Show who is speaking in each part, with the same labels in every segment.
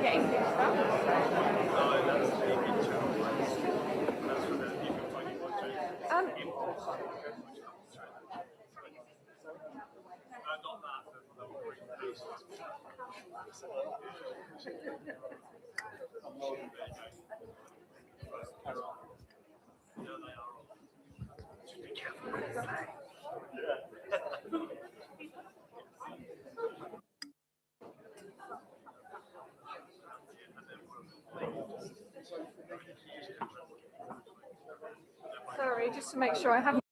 Speaker 1: getting good stuff. Sorry, just to make sure I haven't.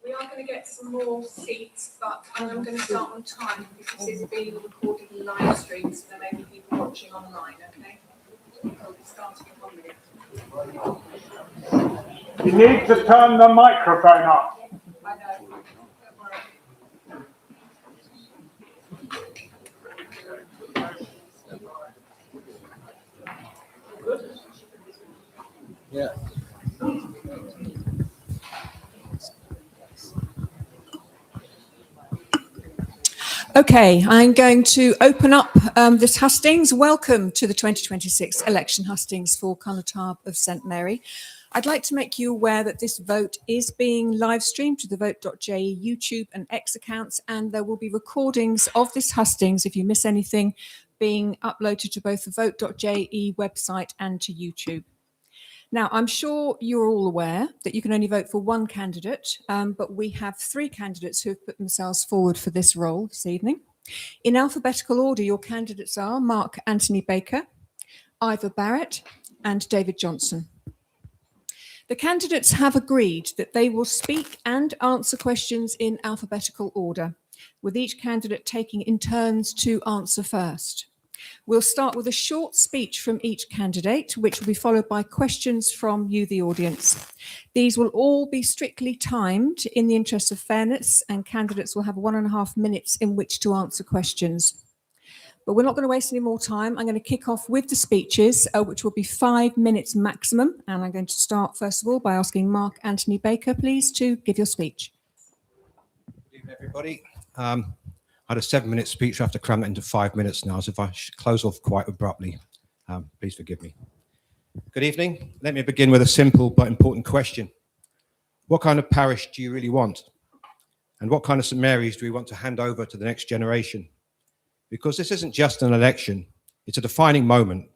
Speaker 1: We are going to get some more seats, but I'm going to start on time because this is being recorded and live streamed, so there may be people watching online, okay? I'll be starting in 1 minute.
Speaker 2: You need to turn the microphone up.
Speaker 1: I know, don't worry.
Speaker 3: Yeah.
Speaker 4: Okay, I'm going to open up this hustings. Welcome to the 2026 election hustings for Connétable of St Mary. I'd like to make you aware that this vote is being live streamed to the vote.je YouTube and X accounts, and there will be recordings of this hustings, if you miss anything, being uploaded to both the vote.je website and to YouTube. Now, I'm sure you're all aware that you can only vote for one candidate, but we have 3 candidates who have put themselves forward for this role this evening. In alphabetical order, your candidates are Mark Anthony Baker, Ivor Barrett, and David Johnson. The candidates have agreed that they will speak and answer questions in alphabetical order, with each candidate taking in turns to answer first. We'll start with a short speech from each candidate, which will be followed by questions from you, the audience. These will all be strictly timed in the interest of fairness, and candidates will have 1.5 minutes in which to answer questions. But we're not going to waste any more time. I'm going to kick off with the speeches, which will be 5 minutes maximum. And I'm going to start, first of all, by asking Mark Anthony Baker, please, to give your speech.
Speaker 5: Good evening, everybody. I had a 7-minute speech. I have to cram it into 5 minutes now, so if I close off quite abruptly, please forgive me. Good evening. Let me begin with a simple but important question. What kind of parish do you really want? And what kind of St Mary's do we want to hand over to the next generation? Because this isn't just an election, it's a defining moment.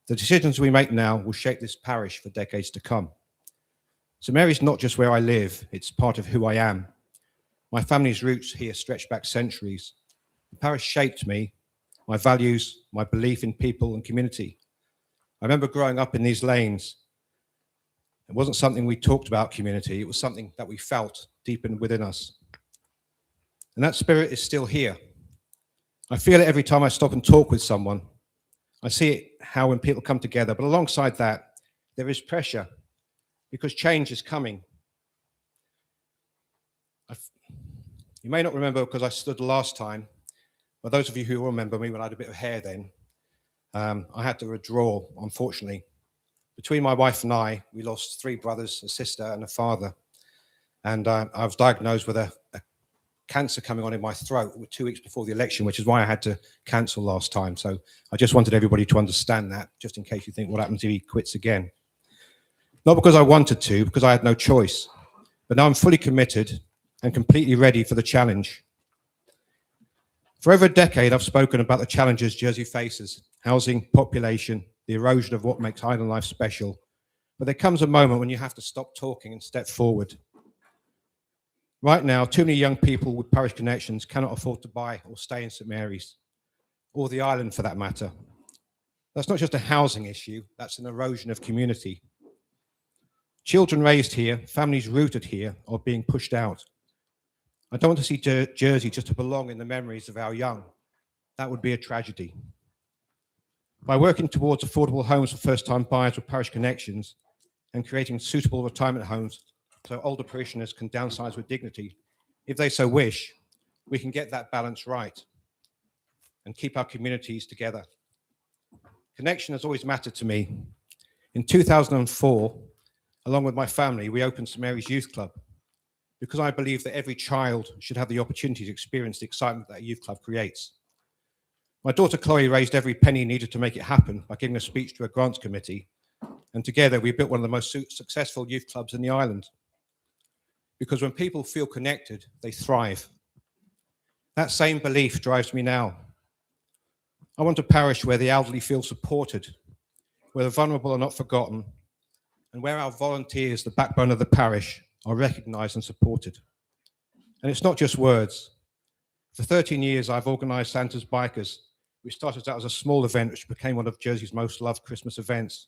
Speaker 5: The decisions we make now will shape this parish for decades to come. St Mary's not just where I live, it's part of who I am. My family's roots here stretch back centuries. The parish shaped me, my values, my belief in people and community. I remember growing up in these lanes. It wasn't something we talked about community, it was something that we felt deep within us. And that spirit is still here. I feel it every time I stop and talk with someone. I see it how when people come together, but alongside that, there is pressure because change is coming. You may not remember because I stood last time, but those of you who remember me when I had a bit of hair then, I had to withdraw, unfortunately. Between my wife and I, we lost 3 brothers, a sister and a father. And I was diagnosed with a cancer coming on in my throat 2 weeks before the election, which is why I had to cancel last time. So I just wanted everybody to understand that, just in case you think what happens if he quits again. Not because I wanted to, because I had no choice. But now I'm fully committed and completely ready for the challenge. For over a decade, I've spoken about the challenges Jersey faces: housing, population, the erosion of what makes island life special. But there comes a moment when you have to stop talking and step forward. Right now, too many young people with parish connections cannot afford to buy or stay in St Mary's, or the island for that matter. That's not just a housing issue, that's an erosion of community. Children raised here, families rooted here, are being pushed out. I don't want to see Jersey just to belong in the memories of our young. That would be a tragedy. By working towards affordable homes for first-time buyers with parish connections and creating suitable retirement homes so older parishioners can downsize with dignity, if they so wish, we can get that balance right and keep our communities together. Connection has always mattered to me. In 2004, along with my family, we opened St Mary's Youth Club because I believe that every child should have the opportunity to experience the excitement that a youth club creates. My daughter Chloe raised every penny needed to make it happen by giving a speech to a grants committee, and together we built one of the most successful youth clubs in the island. Because when people feel connected, they thrive. That same belief drives me now. I want a parish where the elderly feel supported, where the vulnerable are not forgotten, and where our volunteers, the backbone of the parish, are recognised and supported. And it's not just words. For 13 years, I've organised Santa's Bikers, which started out as a small event, which became one of Jersey's most loved Christmas events,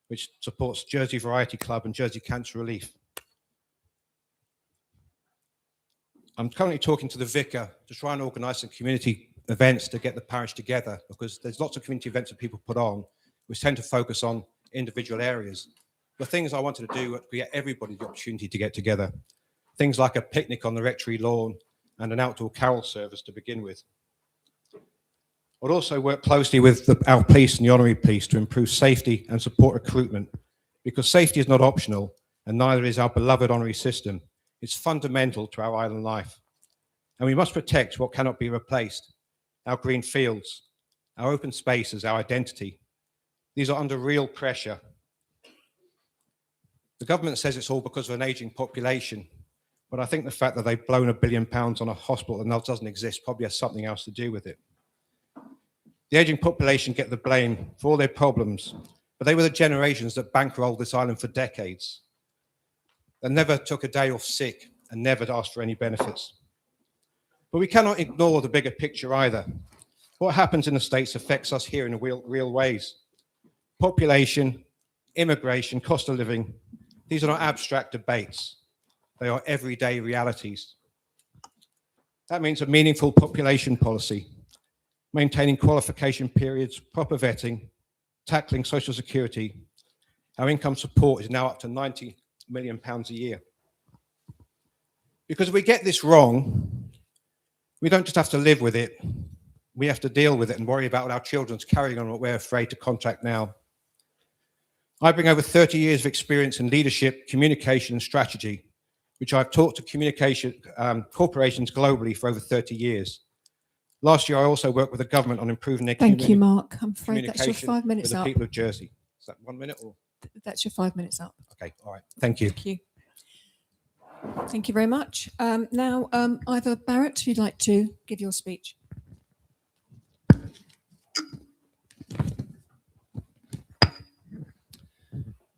Speaker 5: which supports Jersey Variety Club and Jersey Cancer Relief. I'm currently talking to the vicar to try and organise some community events to get the parish together, because there's lots of community events that people put on, which tend to focus on individual areas. The things I wanted to do were to get everybody the opportunity to get together. Things like a picnic on the rectory lawn and an outdoor carol service to begin with. I'd also work closely with our police and the honorary police to improve safety and support recruitment, because safety is not optional, and neither is our beloved honorary system. It's fundamental to our island life. And we must protect what cannot be replaced: our green fields, our open spaces, our identity. These are under real pressure. The government says it's all because of an aging population, but I think the fact that they've blown £1 billion on a hospital that now doesn't exist probably has something else to do with it. The aging population get the blame for all their problems, but they were the generations that bankrolled this island for decades. They never took a day off sick and never asked for any benefits. But we cannot ignore the bigger picture either. What happens in the States affects us here in real ways. Population, immigration, cost of living, these are not abstract debates. They are everyday realities. That means a meaningful population policy. maintaining qualification periods, proper vetting, tackling social security. Our income support is now up to £90 million a year. Because if we get this wrong, we don't just have to live with it, we have to deal with it and worry about our children's carrying on what we're afraid to contract now. I bring over 30 years of experience in leadership, communication and strategy, which I've taught to communication corporations globally for over 30 years. Last year, I also worked with the government on improving their
Speaker 4: Thank you, Mark. I'm afraid that's your
Speaker 5: communication
Speaker 4: 5 minutes
Speaker 5: with the
Speaker 4: up.
Speaker 5: people of Jersey. Is that 1 minute or?
Speaker 4: That's your 5 minutes up.
Speaker 5: Okay, all right. Thank you.
Speaker 4: Thank you. Thank you very much. Now, either Barrett, if you'd like to give your speech.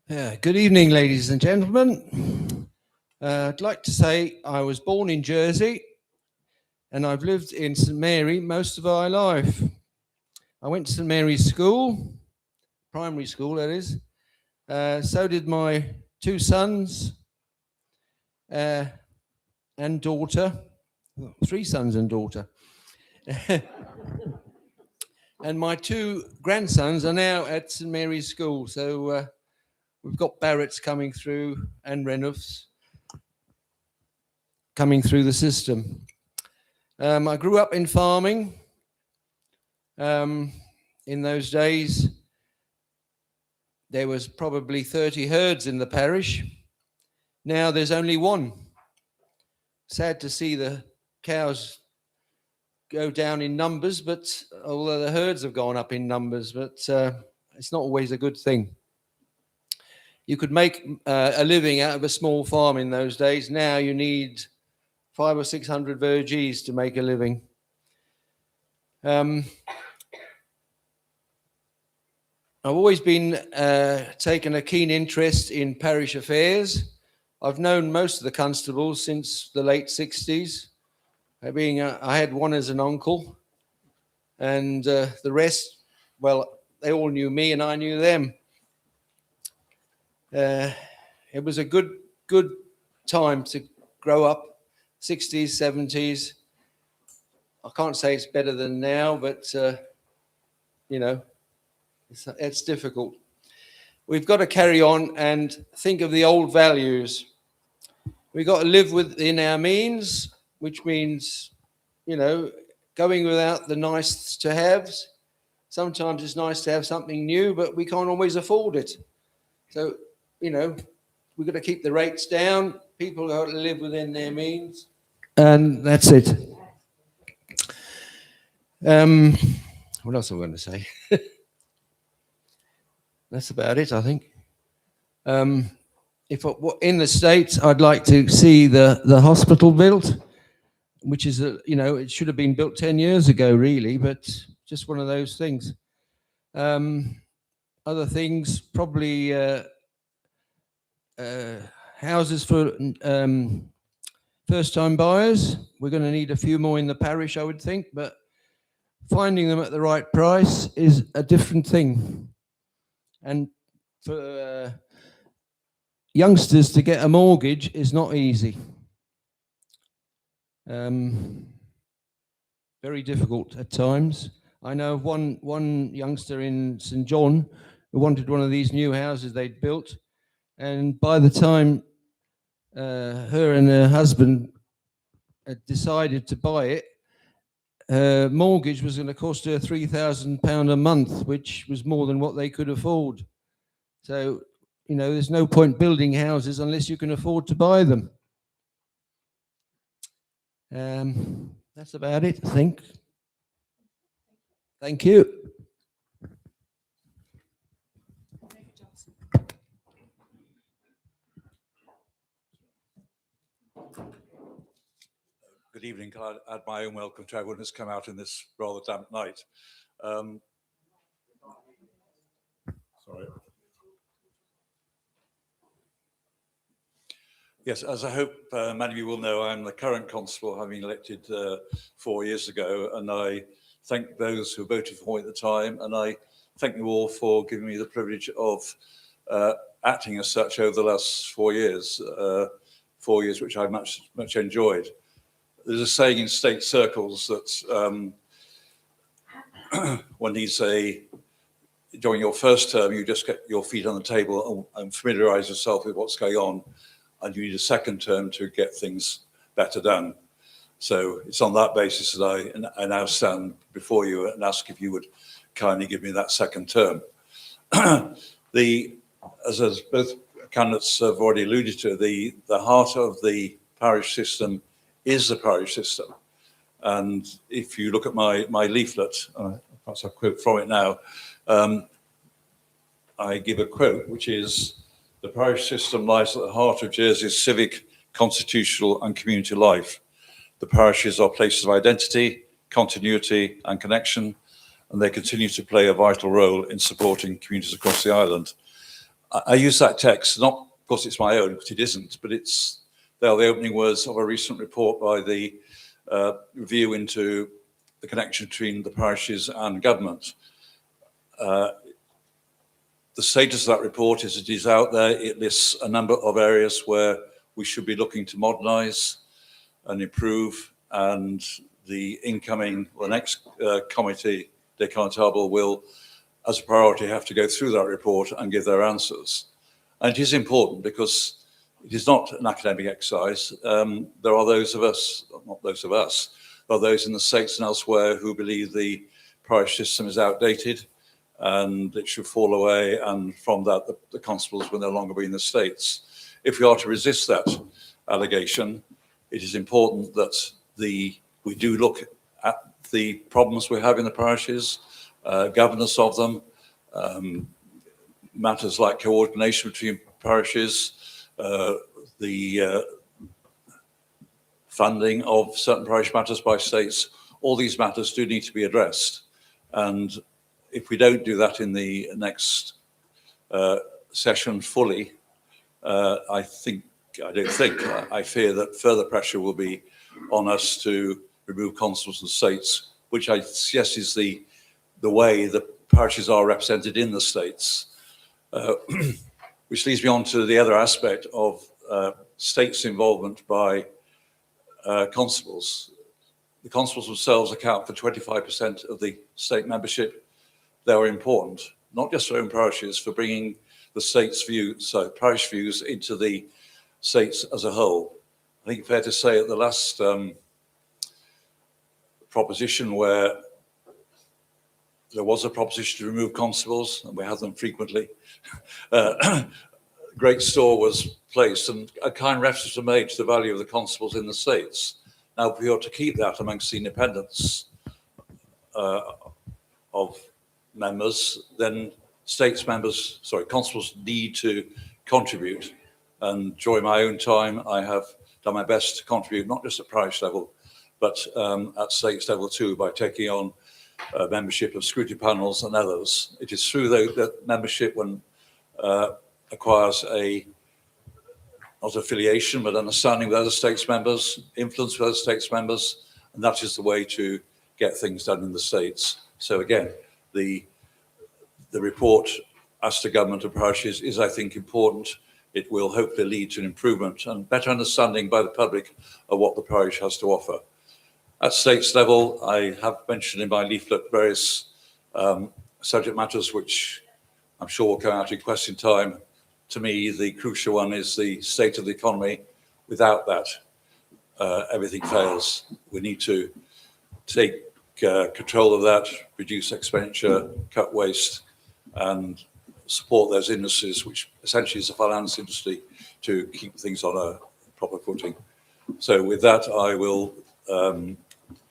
Speaker 3: Good evening, ladies and gentlemen. I'd like to say I was born in Jersey and I've lived in St Mary most of my life. I went to St Mary's school, primary school that is. So did my 2 sons and daughter, 3 sons and daughter. And my 2 grandsons are now at St Mary's school. So we've got Barretts coming through and Renoufs coming through the system. I grew up in farming. In those days, there was probably 30 herds in the parish. Now there's only 1. Sad to see the cows go down in numbers, but although the herds have gone up in numbers, but it's not always a good thing. You could make a living out of a small farm in those days. Now you need 500 or 600 vergees to make a living. I've always been taken a keen interest in parish affairs. I've known most of the constables since the late 60s. I had one as an uncle, and the rest, well, they all knew me and I knew them. It was a good time to grow up, 60s, 70s. I can't say it's better than now, but, you know, it's difficult. We've got to carry on and think of the old values. We've got to live within our means, which means, you know, going without the nice to haves. Sometimes it's nice to have something new, but we can't always afford it. So, you know, we've got to keep the rates down. People got to live within their means. And that's it. What else am I going to say? That's about it, I think. In the States, I'd like to see the hospital built, which is, you know, it should have been built 10 years ago, really, but just one of those things. Other things, probably houses for first-time buyers. We're going to need a few more in the parish, I would think, but finding them at the right price is a different thing. And for youngsters to get a mortgage is not easy. Very difficult at times. I know of one youngster in St John who wanted one of these new houses they'd built, and by the time her and her husband had decided to buy it, her mortgage was going to cost her £3,000 a month, which was more than what they could afford. So, you know, there's no point building houses unless you can afford to buy them. That's about it, I think. Thank you.
Speaker 6: Good evening. Can I add my own welcome to everyone who's come out in this rather damp night? Sorry. Yes, as I hope many of you will know, I'm the current constable, having been elected 4 years ago, and I thank those who voted for me at the time, and I thank you all for giving me the privilege of acting as such over the last 4 years, 4 years which I much enjoyed. There's a saying in state circles that one needs during your first term, you just get your feet on the table and familiarise yourself with what's going on, and you need a second term to get things better done. So it's on that basis that I now stand before you and ask if you would kindly give me that second term. As both candidates have already alluded to, the heart of the parish system is the parish system. And if you look at my leaflet, perhaps I'll quote from it now, I give a quote, which is, "The parish system lies at the heart of Jersey's civic, constitutional and community life. The parishes are places of identity, continuity and connection, and they continue to play a vital role in supporting communities across the island." I use that text, not because it's my own, because it isn't, but they are the opening words of a recent report by the review into the connection between the parishes and government. The status of that report is it is out there. It lists a number of areas where we should be looking to modernise and improve, and the next committee, de Connétable, will, as a priority, have to go through that report and give their answers. And it is important because it is not an academic exercise. There are those of us, not those of us, there are those in the States and elsewhere who believe the parish system is outdated and it should fall away, and from that the constables will no longer be in the States. If we are to resist that allegation, it is important that we do look at the problems we have in the parishes, governance of them, matters like coordination between parishes, the funding of certain parish matters by states. All these matters do need to be addressed. And if we don't do that in the next session fully, I fear that further pressure will be on us to remove constables and states, which I suggest is the way the parishes are represented in the states. Which leads me on to the other aspect of states' involvement by constables. The constables themselves account for 25% of the state membership. They are important, not just for own parishes, for bringing the state's views, so parish views, into the states as a whole. I think it's fair to say at the last proposition, where there was a proposition to remove constables, and we have them frequently, great store was placed and a kind reference was made to the value of the constables in the states. Now, if we ought to keep that amongst the independents of members, then constables need to contribute. And during my own time, I have done my best to contribute, not just at parish level, but at states level too, by taking on membership of scrutiny panels and others. It is through that membership, when acquires not affiliation, but understanding with other states members, influence with other states members, and that is the way to get things done in the states. So again, the report as to government and parishes is, I think, important. It will hopefully lead to an improvement and better understanding by the public of what the parish has to offer. At states level, I have mentioned in my leaflet various subject matters which I'm sure will come out in question time. To me, the crucial one is the state of the economy. Without that, everything fails. We need to take control of that, reduce expenditure, cut waste, and support those industries, which essentially is the finance industry, to keep things on a proper footing. So with that, I will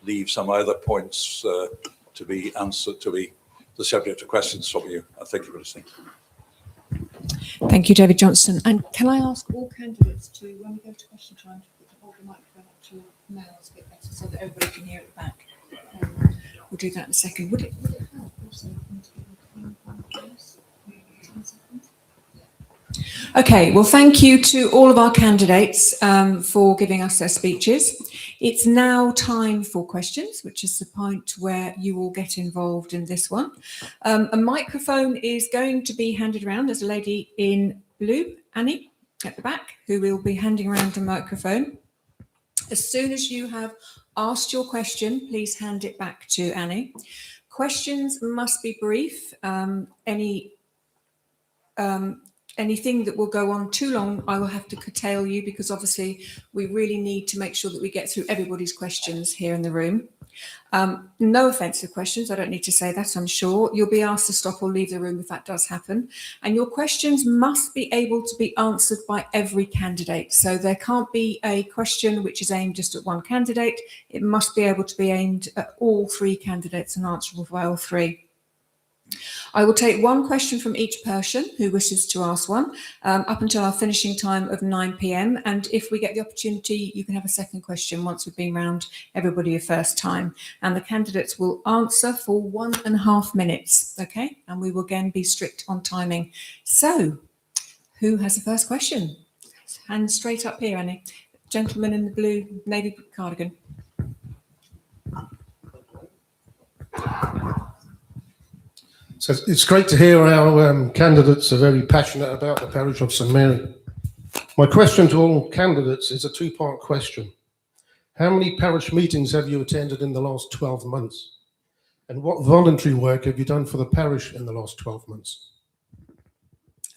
Speaker 6: leave some other points to be answered, to be the subject of questions from you. Thank you for listening.
Speaker 4: Thank you, David Johnson. And can I ask all candidates to, when we go to question time, to hold the microphone up to your mouths a bit better so that everybody can hear at the back? We'll do that in a second. Would it help also? Okay, well, thank you to all of our candidates for giving us their speeches. It's now time for questions, which is the point where you will get involved in this one. A microphone is going to be handed around. There's a lady in blue, Annie, at the back, who will be handing around the microphone. As soon as you have asked your question, please hand it back to Annie. Questions must be brief. Anything that will go on too long, I will have to curtail you, because obviously we really need to make sure that we get through everybody's questions here in the room. No offensive questions, I don't need to say that, I'm sure. You'll be asked to stop or leave the room if that does happen. And your questions must be able to be answered by every candidate. So there can't be a question which is aimed just at one candidate. It must be able to be aimed at all three candidates and answerable by all three. I will take one question from each person who wishes to ask one, up until our finishing time of 9 p.m. And if we get the opportunity, you can have a second question once we've been round everybody a first time. And the candidates will answer for 1.5 minutes. Okay. And we will again be strict on timing. So who has the first question? Hand straight up here, Annie. Gentleman in the blue navy cardigan.
Speaker 7: So it's great to hear our candidates are very passionate about the Parish of St Mary. My question to all candidates is a two-part question. How many parish meetings have you attended in the last 12 months? And what voluntary work have you done for the parish in the last 12 months?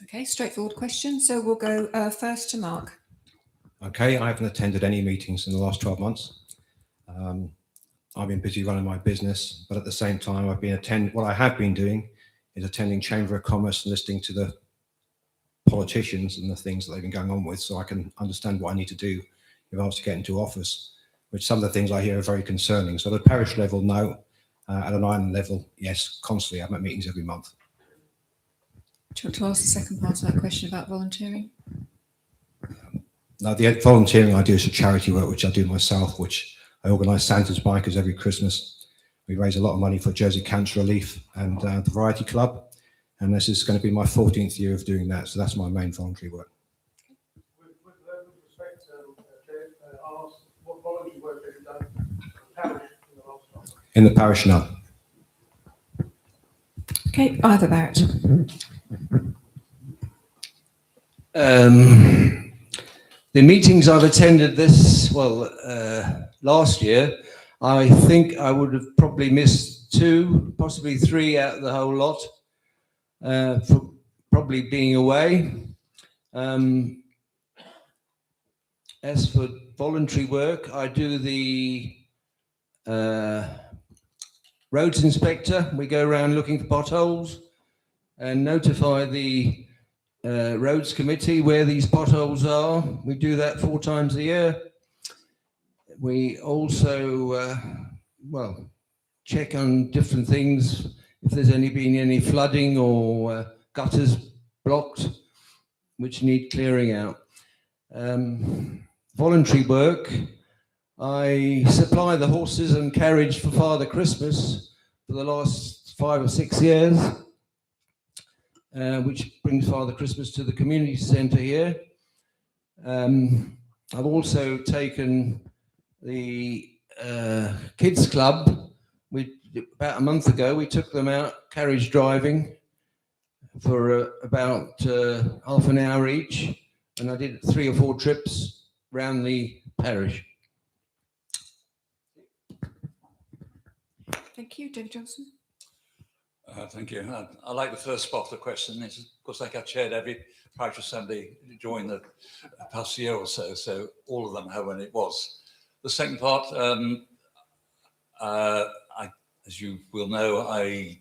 Speaker 4: Okay, straightforward question. So we'll go first to Mark.
Speaker 5: Okay, I haven't attended any meetings in the last 12 months. I've been busy running my business, but at the same time, what I have been doing is attending Chamber of Commerce and listening to the politicians and the things that they've been going on with, so I can understand what I need to do if I was to get into office, which some of the things I hear are very concerning. So at a parish level, no. At an island level, yes, constantly. I'm at meetings every month.
Speaker 4: Do you want to ask the second part of that question about volunteering?
Speaker 5: Now, the volunteering I do is for charity work, which I do myself, which I organise Santa's Bikers every Christmas. We raise a lot of money for Jersey Cancer Relief and the Variety Club. And this is going to be my 14th year of doing that. So that's my main voluntary work.
Speaker 7: With respect to ask what voluntary work have you done in the parish in the last 12 months?
Speaker 5: In the parish, no.
Speaker 4: Okay, Ivor Barrett.
Speaker 3: The meetings I've attended last year, I think I would have probably missed 2, possibly 3 out of the whole lot, for probably being away. As for voluntary work, I do the roads inspector. We go around looking for potholes and notify the roads committee where these potholes are. We do that 4 times a year. We also, check on different things. If there's been any flooding or gutters blocked, which need clearing out. Voluntary work. I supply the horses and carriage for Father Christmas for the last 5 or 6 years. Which brings Father Christmas to the community centre here. I've also taken the kids club. About a month ago, we took them out carriage driving for about half an hour each, and I did 3 or 4 trips around the parish.
Speaker 4: Thank you, David Johnson.
Speaker 6: Thank you. I like the first part of the question. It's, of course, like I've chaired every parish assembly during the past year or so, so all of them have when it was. The second part, as you will know, I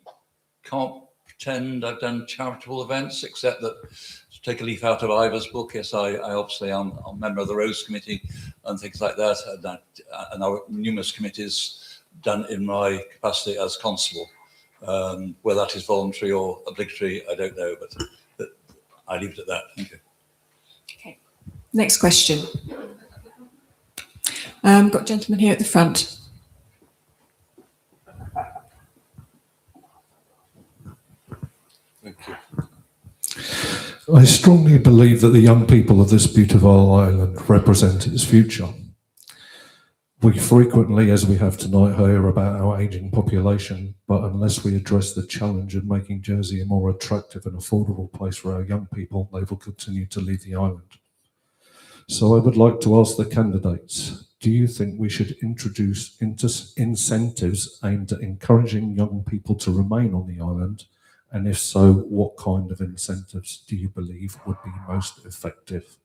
Speaker 6: can't pretend I've done charitable events, except that, to take a leaf out of Ivor's book, yes, I obviously am a member of the Rose Committee and things like that, and our numerous committees done in my capacity as Constable. Whether that is voluntary or obligatory, I don't know, but I leave it at that. Thank you.
Speaker 4: Okay. Next question. Got a gentleman here at the front.
Speaker 6: Thank you.
Speaker 8: I strongly believe that the young people of this beautiful island represent its future. We frequently, as we have tonight, hear about our ageing population, but unless we address the challenge of making Jersey a more attractive and affordable place for our young people, they will continue to leave the island. So I would like to ask the candidates, do you think we should introduce incentives aimed at encouraging young people to remain on the island? And if so, what kind of incentives do you believe would be most effective?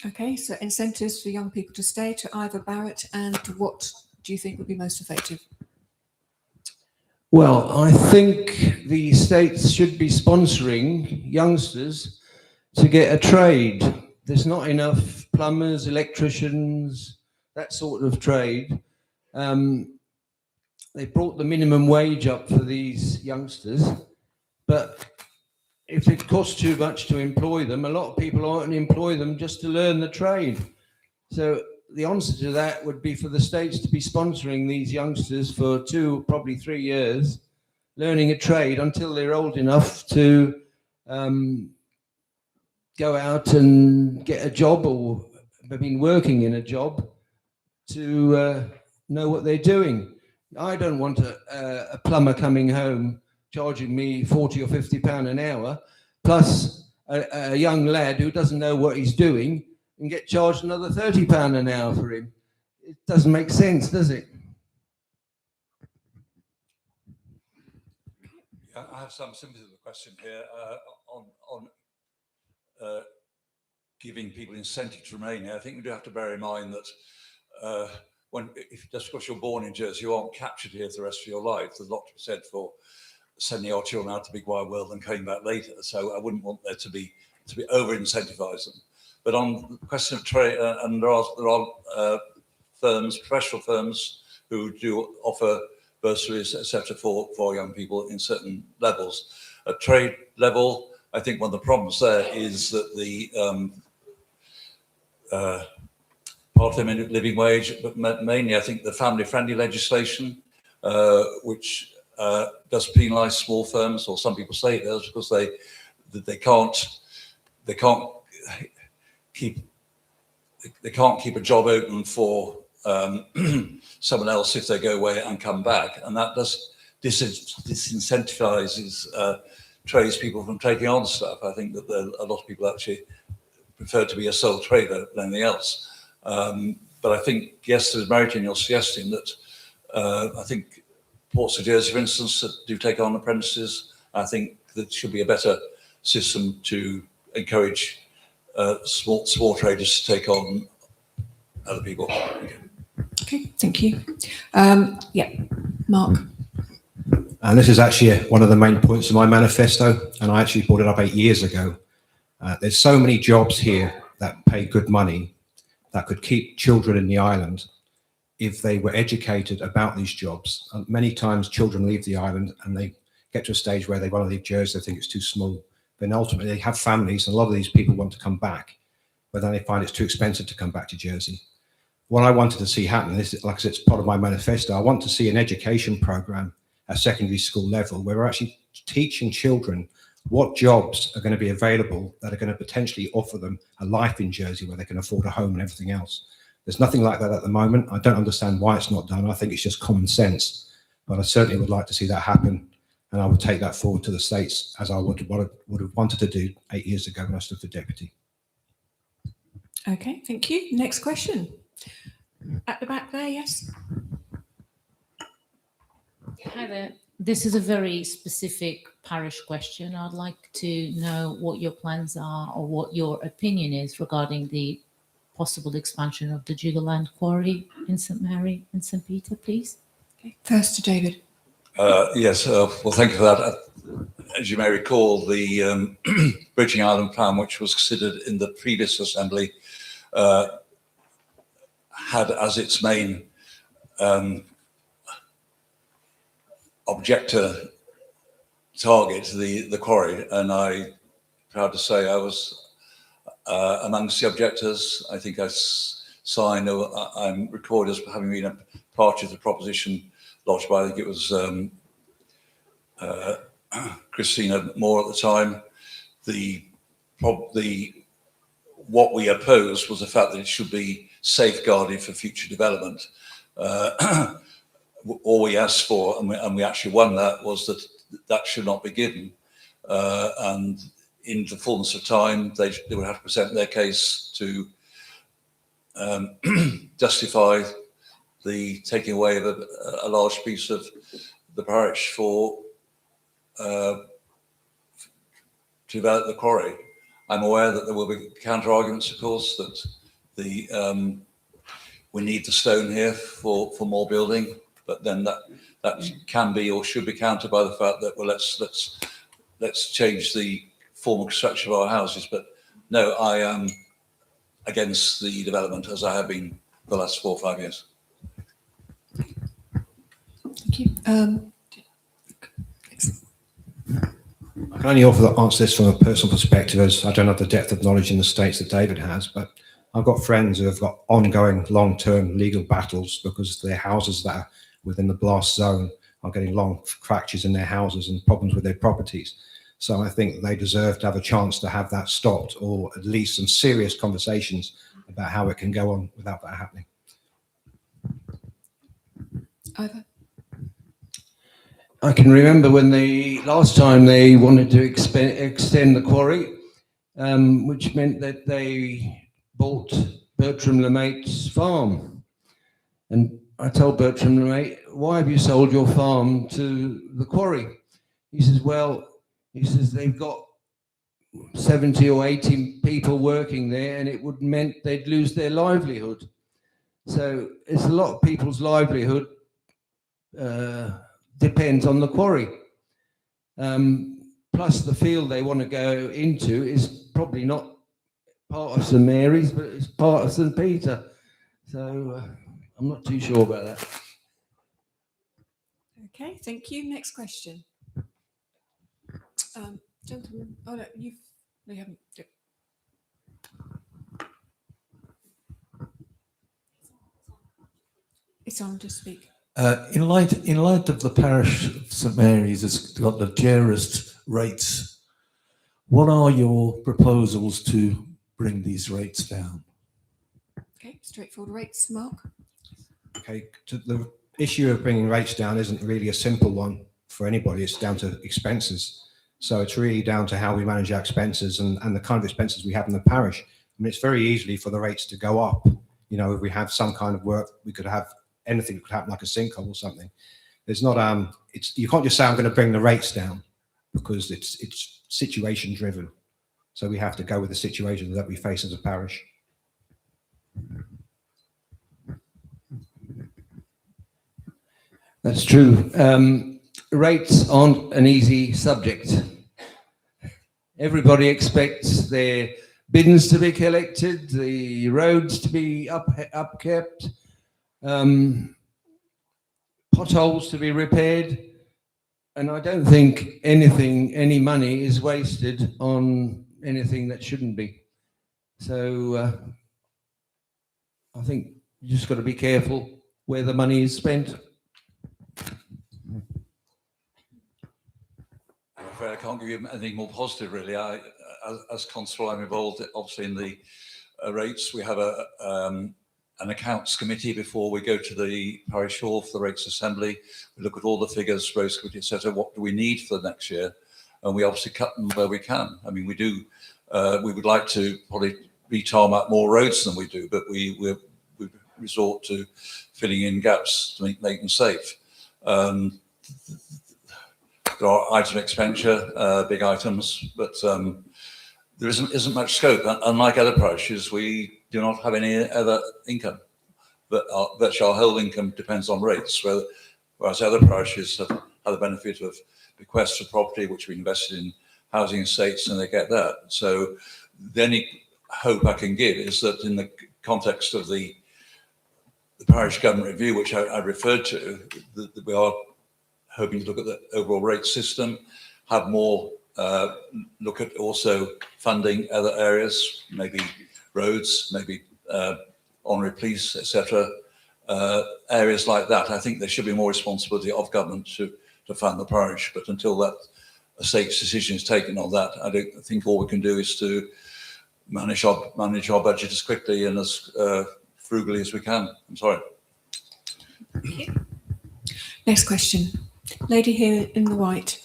Speaker 4: Okay, so incentives for young people to stay, to Ivor Barrett, and what do you think would be most effective?
Speaker 3: Well, I think the states should be sponsoring youngsters to get a trade. There's not enough plumbers, electricians, that sort of trade. They brought the minimum wage up for these youngsters, but if it costs too much to employ them, a lot of people aren't employ them just to learn the trade. So the answer to that would be for the states to be sponsoring these youngsters for 2, probably 3 years, learning a trade until they're old enough to go out and get a job, or have been working in a job to know what they're doing. I don't want a plumber coming home charging me 40 or 50 pound an hour, plus a young lad who doesn't know what he's doing and get charged another 30 pound an hour for him. It doesn't make sense, does it?
Speaker 6: I have some sympathy with the question here on giving people incentive to remain here. I think we do have to bear in mind that just because you're born in Jersey, you aren't captured here for the rest of your life. There's a lot to be said for sending our children out to the big wide world and coming back later. So I wouldn't want there to be over incentivize them. But on the question of trade, and there are firms, professional firms, who do offer bursaries, etc., for young people in certain levels. At trade level, I think one of the problems there is that the part-time living wage, but mainly I think the family-friendly legislation, which does penalise small firms, or some people say it does, because they can't keep a job open for someone else if they go away and come back, and that does disincentivises tradespeople from taking on stuff. I think that a lot of people actually prefer to be a sole trader than anything else. But I think, yes, there's merit in your suggesting that I think ports of Jersey, for instance, that do take on apprentices. I think that should be a better system to encourage small traders to take on other people.
Speaker 4: Okay, thank you. Yeah, Mark.
Speaker 5: And this is actually one of the main points of my manifesto, and I actually brought it up 8 years ago. There's so many jobs here that pay good money that could keep children in the island if they were educated about these jobs. And many times children leave the island and they get to a stage where they want to leave Jersey, they think it's too small. Then ultimately they have families, and a lot of these people want to come back, but then they find it's too expensive to come back to Jersey. What I wanted to see happen, this is, like I said, it's part of my manifesto. I want to see an education program at secondary school level where we're actually teaching children what jobs are going to be available that are going to potentially offer them a life in Jersey where they can afford a home and everything else. There's nothing like that at the moment. I don't understand why it's not done. I think it's just common sense, but I certainly would like to see that happen, and I would take that forward to the States as I would have wanted to do 8 years ago when I stood for deputy.
Speaker 4: Okay, thank you. Next question. At the back there, yes.
Speaker 9: Hi there. This is a very specific parish question. I'd like to know what your plans are, or what your opinion is regarding the possible expansion of the Jugoland quarry in St Mary and St Peter, please.
Speaker 4: Okay. First to David.
Speaker 6: Yes, well, thank you for that. As you may recall, the Bridging Island plan, which was considered in the previous assembly, had as its main objector target the quarry, and I'm proud to say I was amongst the objectors. I think I signed, or I'm recorded as having been a party to the proposition lodged by, I think it was Christina Moore at the time. What we opposed was the fact that it should be safeguarded for future development. All we asked for, and we actually won that, was that should not be given. And in the fullness of time, they would have to present their case to justify the taking away of a large piece of the parish for to develop the quarry. I'm aware that there will be counter arguments, of course, that the we need the stone here for more building, but then that can be or should be countered by the fact that, well, let's change the form of construction of our houses. But no, I am against the development, as I have been for the last 4 or 5 years.
Speaker 4: Thank you.
Speaker 5: I can only answer this from a personal perspective, as I don't have the depth of knowledge in the States that David has, but I've got friends who have got ongoing long-term legal battles because their houses that are within the blast zone are getting long fractures in their houses and problems with their properties. So I think they deserve to have a chance to have that stopped, or at least some serious conversations about how it can go on without that happening.
Speaker 4: Ivor?
Speaker 3: I can remember when last time they wanted to extend the quarry, which meant that they bought Bertram LeMaitre's farm. And I told Bertram LeMaitre, why have you sold your farm to the quarry? He says, well, they've got 70 or 80 people working there, and it would meant they'd lose their livelihood. So it's a lot of people's livelihood depends on the quarry. Plus the field they want to go into is probably not part of St Mary's, but it's part of St Peter. So I'm not too sure about that.
Speaker 4: Okay, thank you. Next question. Gentlemen, oh no, you haven't. It's on to speak.
Speaker 8: In light of the parish of St Mary's has got the dearest rates, what are your proposals to bring these rates down?
Speaker 4: Okay, straightforward rates, Mark.
Speaker 5: Okay, the issue of bringing rates down isn't really a simple one for anybody. It's down to expenses. So it's really down to how we manage our expenses and the kind of expenses we have in the parish. I mean, it's very easily for the rates to go up. You know, if we have some kind of work, we could have anything that could happen, like a sinkhole or something. There's not, you can't just say, I'm going to bring the rates down, because it's situation driven. So we have to go with the situation that we face as a parish.
Speaker 3: That's true. Rates aren't an easy subject. Everybody expects their bins to be collected, the roads to be upkept, potholes to be repaired, and I don't think any money is wasted on anything that shouldn't be. So I think you just got to be careful where the money is spent.
Speaker 6: I'm afraid I can't give you anything more positive, really. As Constable, I'm involved, obviously, in the rates. We have an accounts committee before we go to the Parish Hall for the rates assembly. We look at all the figures, roads committee, etc. What do we need for the next year? And we obviously cut them where we can. I mean, we do. We would like to probably re-tarmac more roads than we do, but we resort to filling in gaps to make them safe. There are items of expenditure, big items, but there isn't much scope. Unlike other parishes, we do not have any other income. But virtually our whole income depends on rates, whereas other parishes have the benefit of bequests of property, which we invested in housing estates, and they get that. So the only hope I can give is that in the context of the parish government review, which I referred to, that we are hoping to look at the overall rate system, have more look at also funding other areas, maybe roads, maybe honorary police, etc. Areas like that. I think there should be more responsibility of government to fund the parish. But until that a state's decision is taken on that, I don't think all we can do is to manage our budget as quickly and as frugally as we can. I'm sorry.
Speaker 4: Thank you. Next question. Lady here in the white.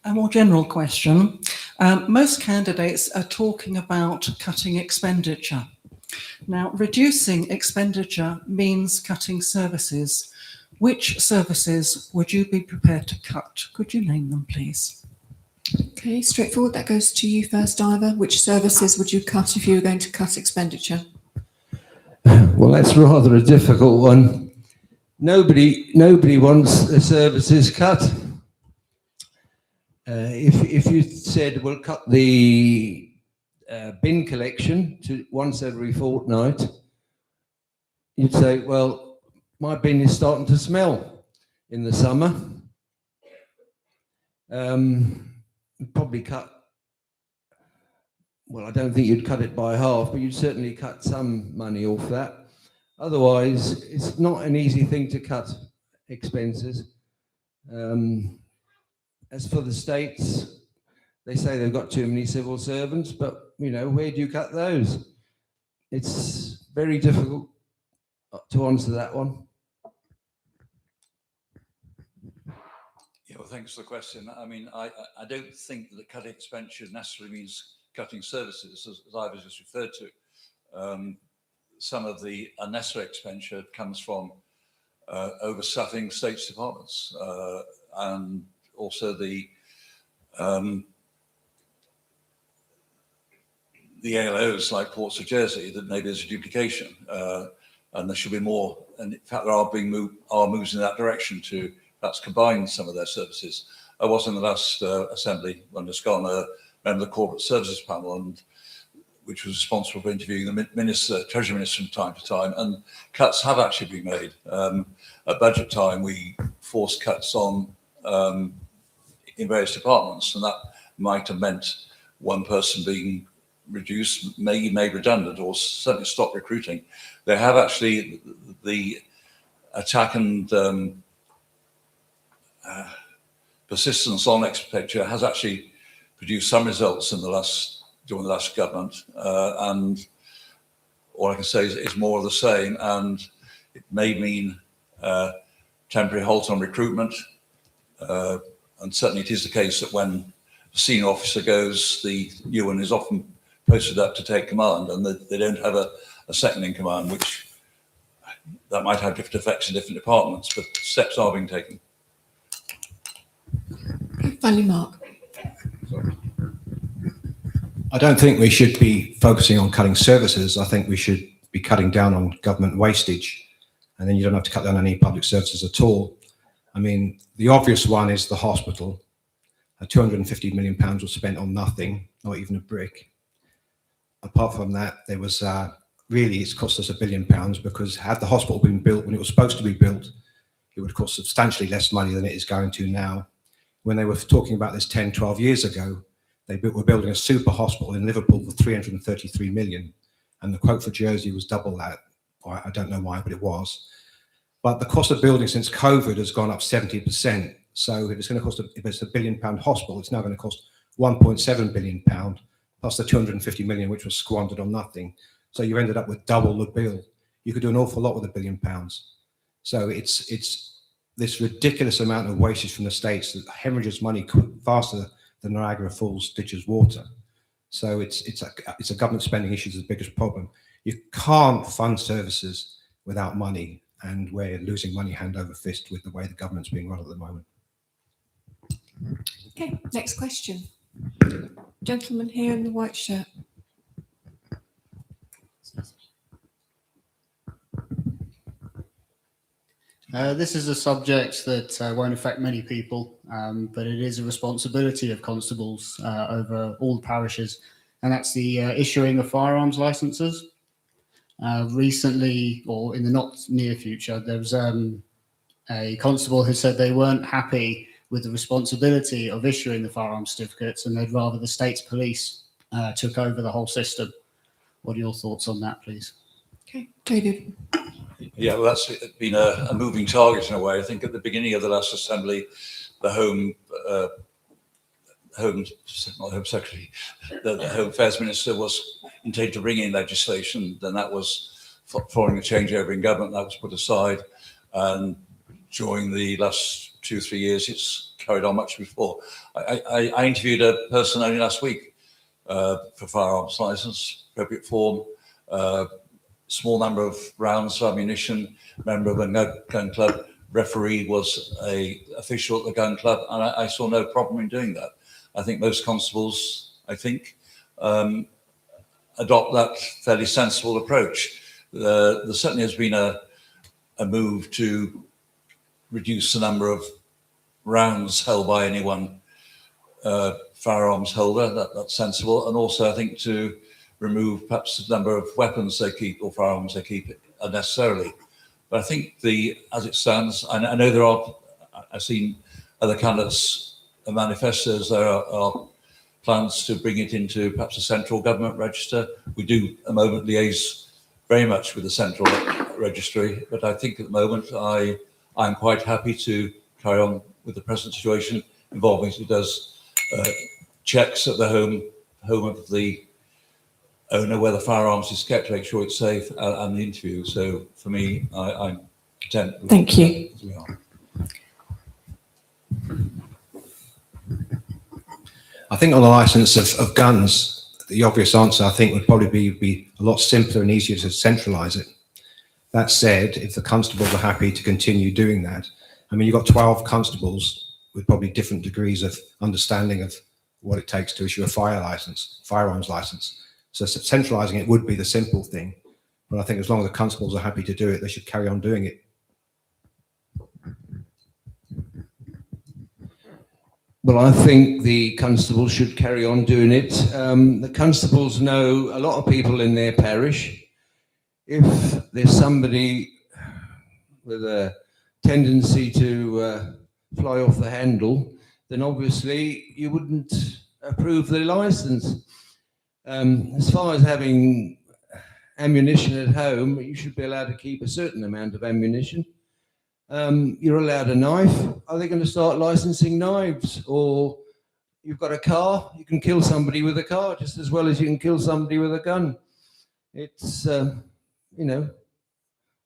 Speaker 10: A more general question. Most candidates are talking about cutting expenditure. Now, reducing expenditure means cutting services. Which services would you be prepared to cut? Could you name them, please?
Speaker 4: Okay, straightforward. That goes to you first, Ivor. Which services would you cut if you were going to cut expenditure?
Speaker 3: Well, that's rather a difficult one. Nobody wants the services cut. If you said, we'll cut the bin collection to once every fortnight, you'd say, well, my bin is starting to smell in the summer. Probably cut, well, I don't think you'd cut it by half, but you'd certainly cut some money off that. Otherwise, it's not an easy thing to cut expenses. As for the states, they say they've got too many civil servants, but, you know, where do you cut those? It's very difficult to answer that one.
Speaker 6: Yeah, well, thanks for the question. I mean, I don't think that cutting expenditure necessarily means cutting services, as I was just referred to. Some of the unnecessary expenditure comes from overstuffing states departments and also the ALOs like Ports of Jersey, that maybe there's a duplication and there should be more. And in fact, there are moves in that direction to perhaps combine some of their services. I was in the last assembly when I was gone, a member of the Corporate Services Panel, and which was responsible for interviewing the Treasury Minister from time to time, and cuts have actually been made. At budget time, we forced cuts on in various departments, and that might have meant one person being reduced, made redundant, or certainly stop recruiting. They have actually, the attack and persistence on expenditure has actually produced some results in during the last government, and all I can say is more of the same, and it may mean temporary halt on recruitment, and certainly it is the case that when a senior officer goes, the new one is often posted up to take command, and they don't have a second in command, which that might have different effects in different departments, but steps are being taken.
Speaker 4: Finally, Mark.
Speaker 5: Sorry. I don't think we should be focusing on cutting services. I think we should be cutting down on government wastage, and then you don't have to cut down any public services at all. I mean, the obvious one is the hospital. £250 million was spent on nothing, not even a brick. Apart from that, there was really, it's cost us £1 billion, because had the hospital been built when it was supposed to be built, it would cost substantially less money than it is going to now. When they were talking about this 10, 12 years ago, they were building a super hospital in Liverpool for 333 million. And the quote for Jersey was double that. I don't know why, but it was. But the cost of building since COVID has gone up 70%. So if it's going to cost, if it's £1 billion hospital, it's now going to cost £1.7 billion, plus the 250 million, which was squandered on nothing. So you ended up with double the bill. You could do an awful lot with £1 billion. So it's this ridiculous amount of wastage from the states that hemorrhages money faster than Niagara Falls ditches water. So it's a government spending issue that's the biggest problem. You can't fund services without money, and we're losing money hand over fist with the way the government's being run at the moment.
Speaker 4: Okay, next question. Gentleman here in the white shirt.
Speaker 11: This is a subject that won't affect many people, but it is a responsibility of constables over all the parishes, and that's the issuing of firearms licences. Recently, or in the not near future, there was a constable who said they weren't happy with the responsibility of issuing the firearms certificates, and they'd rather the state's police took over the whole system. What are your thoughts on that, please?
Speaker 4: Okay, David.
Speaker 6: Yeah, well, that's been a moving target in a way. I think at the beginning of the last assembly, the Home Secretary, the Home Affairs Minister was intended to bring in legislation. Then that was following a changeover in government, that was put aside. And during the last 2 or 3 years, it's carried on much before. I interviewed a person only last week for firearms license, appropriate form, small number of rounds of ammunition, member of a gun club, referee was a official at the gun club, and I saw no problem in doing that. I think most constables, adopt that fairly sensible approach. There certainly has been a move to reduce the number of rounds held by any one firearms holder. That's sensible, and also I think to remove perhaps the number of weapons they keep or firearms they keep unnecessarily. But I think as it stands, I know there are, I've seen other candidates' manifestos, there are plans to bring it into perhaps a central government register. We do at the moment liaise very much with the central registry, but I think at the moment I'm quite happy to carry on with the present situation involving who does checks at the home of the owner where the firearms is kept to make sure it's safe, and the interview. So for me, I'm content.
Speaker 4: Thank you.
Speaker 6: As we are.
Speaker 5: I think on the license of guns, the obvious answer I think would probably be a lot simpler and easier to centralise it. That said, if the constables are happy to continue doing that, I mean, you've got 12 constables with probably different degrees of understanding of what it takes to issue a firearms license. So centralising it would be the simple thing, but I think as long as the constables are happy to do it, they should carry on doing it.
Speaker 3: Well, I think the constables should carry on doing it. The constables know a lot of people in their parish. If there's somebody with a tendency to fly off the handle, then obviously you wouldn't approve the license. As far as having ammunition at home, you should be allowed to keep a certain amount of ammunition. You're allowed a knife. Are they going to start licensing knives? Or you've got a car, you can kill somebody with a car just as well as you can kill somebody with a gun. It's, you know,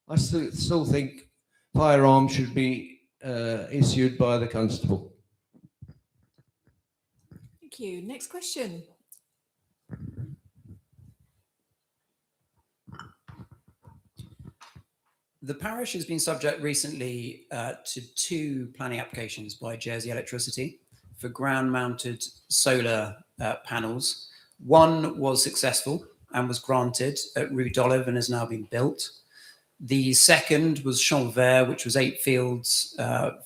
Speaker 3: I still think firearms should be issued by the constable.
Speaker 4: Thank you. Next question.
Speaker 12: The parish has been subject recently to 2 planning applications by Jersey Electricity for ground-mounted solar panels. One was successful and was granted at Rue d'Olive and has now been built. The second was Champ Vert, which was 8 fields,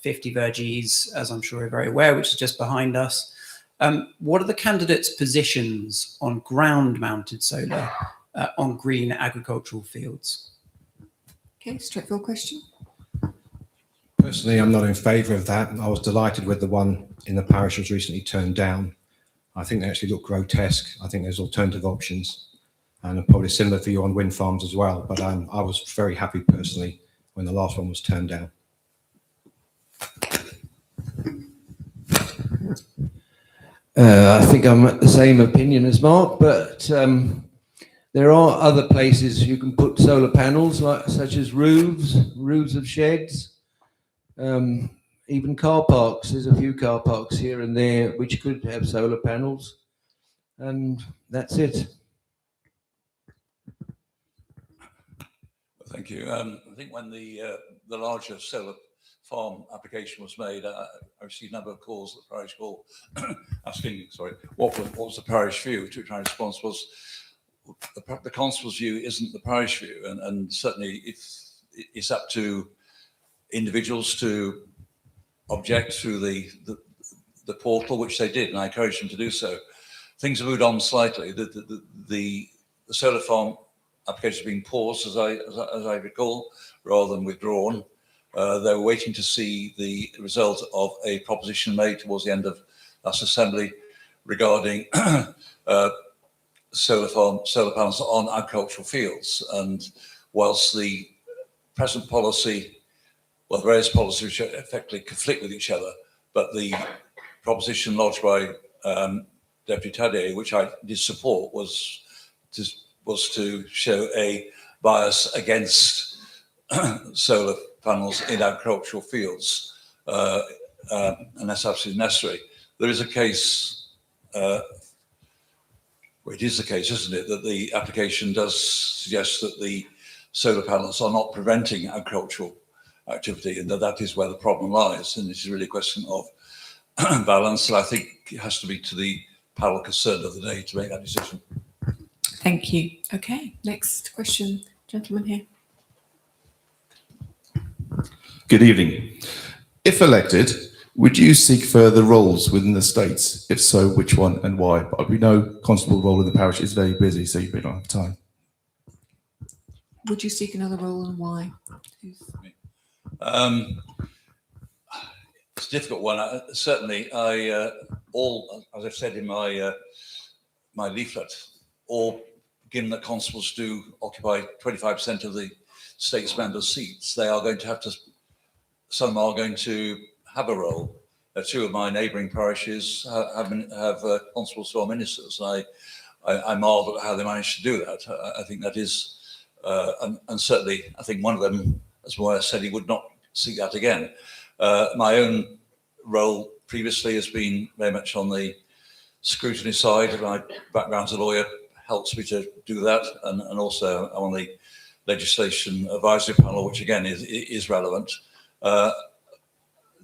Speaker 12: 50 verges, as I'm sure you're very aware, which is just behind us. What are the candidates' positions on ground-mounted solar on green agricultural fields?
Speaker 4: Okay, straightforward question.
Speaker 5: Personally, I'm not in favour of that. I was delighted with the one in the parish was recently turned down. I think they actually look grotesque. I think there's alternative options, and probably similar for you on wind farms as well. But I was very happy personally when the last one was turned down.
Speaker 3: I think I'm at the same opinion as Mark, but there are other places you can put solar panels, such as roofs of sheds, even car parks. There's a few car parks here and there which could have solar panels, and that's it.
Speaker 6: Thank you. I think when the larger solar farm application was made, I received a number of calls at the Parish Hall asking, what was the parish view, to which my response was, the constable's view isn't the parish view, and certainly it's up to individuals to object through the portal, which they did, and I encouraged them to do so. Things have moved on slightly. The solar farm application has been paused, as I recall, rather than withdrawn. They were waiting to see the result of a proposition made towards the end of last assembly regarding solar panels on agricultural fields. And whilst the present policy, well, various policies which effectively conflict with each other, but the proposition lodged by Deputy Tadier, which I did support, was to show a bias against solar panels in agricultural fields. unless absolutely necessary. There is a case, well, it is the case, isn't it, that the application does suggest that the solar panels are not preventing agricultural activity, and that is where the problem lies. And it is really a question of balance. And I think it has to be to the panel concerned of the day to make that decision.
Speaker 4: Thank you. Okay, next question, gentleman here.
Speaker 13: Good evening. If elected, would you seek further roles within the states? If so, which one and why? But we know Constable role in the parish is very busy, so you may not have time.
Speaker 4: Would you seek another role and why?
Speaker 6: It's a difficult one. Certainly, as I've said in my my leaflet, given that constables do occupy 25% of the state's members' seats, they are going to have to. Some are going to have a role. Two of my neighbouring parishes have constables who are ministers. I marvel at how they managed to do that. I think that is, and certainly I think one of them, as Moya said, he would not seek that again. My own role previously has been very much on the scrutiny side. My background as a lawyer helps me to do that, and also I'm on the legislation advisory panel, which again is relevant.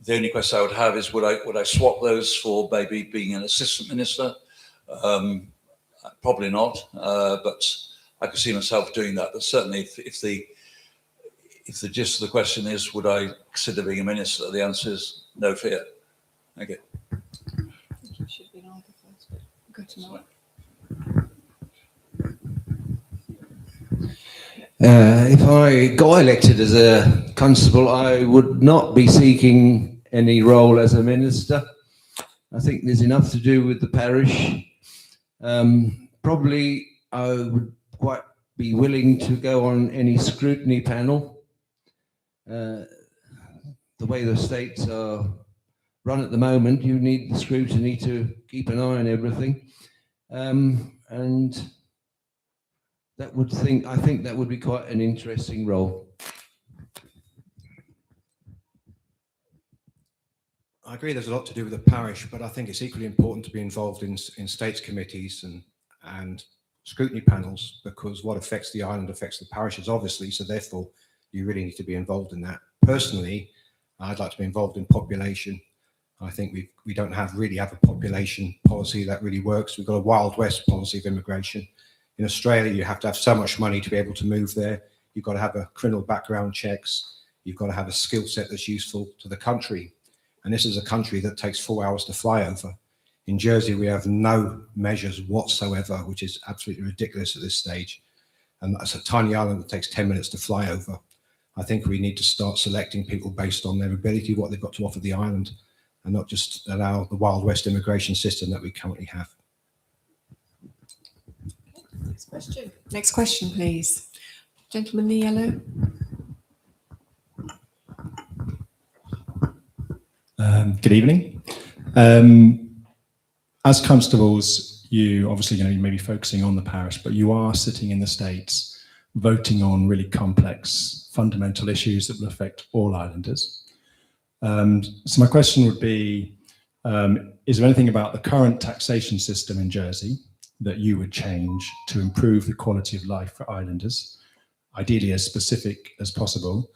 Speaker 6: The only question I would have is, would I swap those for maybe being an assistant minister? Probably not, but I could see myself doing that. But certainly, if the gist of the question is, would I consider being a minister? The answer is no fear. Thank you.
Speaker 4: I think you should be an either first, but go to Mark.
Speaker 3: If I got elected as a constable, I would not be seeking any role as a minister. I think there's enough to do with the parish. Probably I would quite be willing to go on any scrutiny panel. The way the states are run at the moment, you need the scrutiny to keep an eye on everything. And I think that would be quite an interesting role.
Speaker 5: I agree there's a lot to do with the parish, but I think it's equally important to be involved in states committees and scrutiny panels, because what affects the island affects the parishes, obviously, so therefore you really need to be involved in that. Personally, I'd like to be involved in population. I think we don't really have a population policy that really works. We've got a Wild West policy of immigration. In Australia, you have to have so much money to be able to move there. You've got to have a criminal background checks. You've got to have a skill set that's useful to the country. And this is a country that takes 4 hours to fly over. In Jersey, we have no measures whatsoever, which is absolutely ridiculous at this stage. And that's a tiny island that takes 10 minutes to fly over. I think we need to start selecting people based on their ability, what they've got to offer the island, and not just allow the Wild West immigration system that we currently have.
Speaker 4: Next question. Next question, please. Gentleman in the yellow.
Speaker 14: Good evening. As constables, you obviously you may be focusing on the parish, but you are sitting in the States voting on really complex fundamental issues that will affect all islanders. So my question would be, is there anything about the current taxation system in Jersey that you would change to improve the quality of life for islanders, ideally as specific as possible,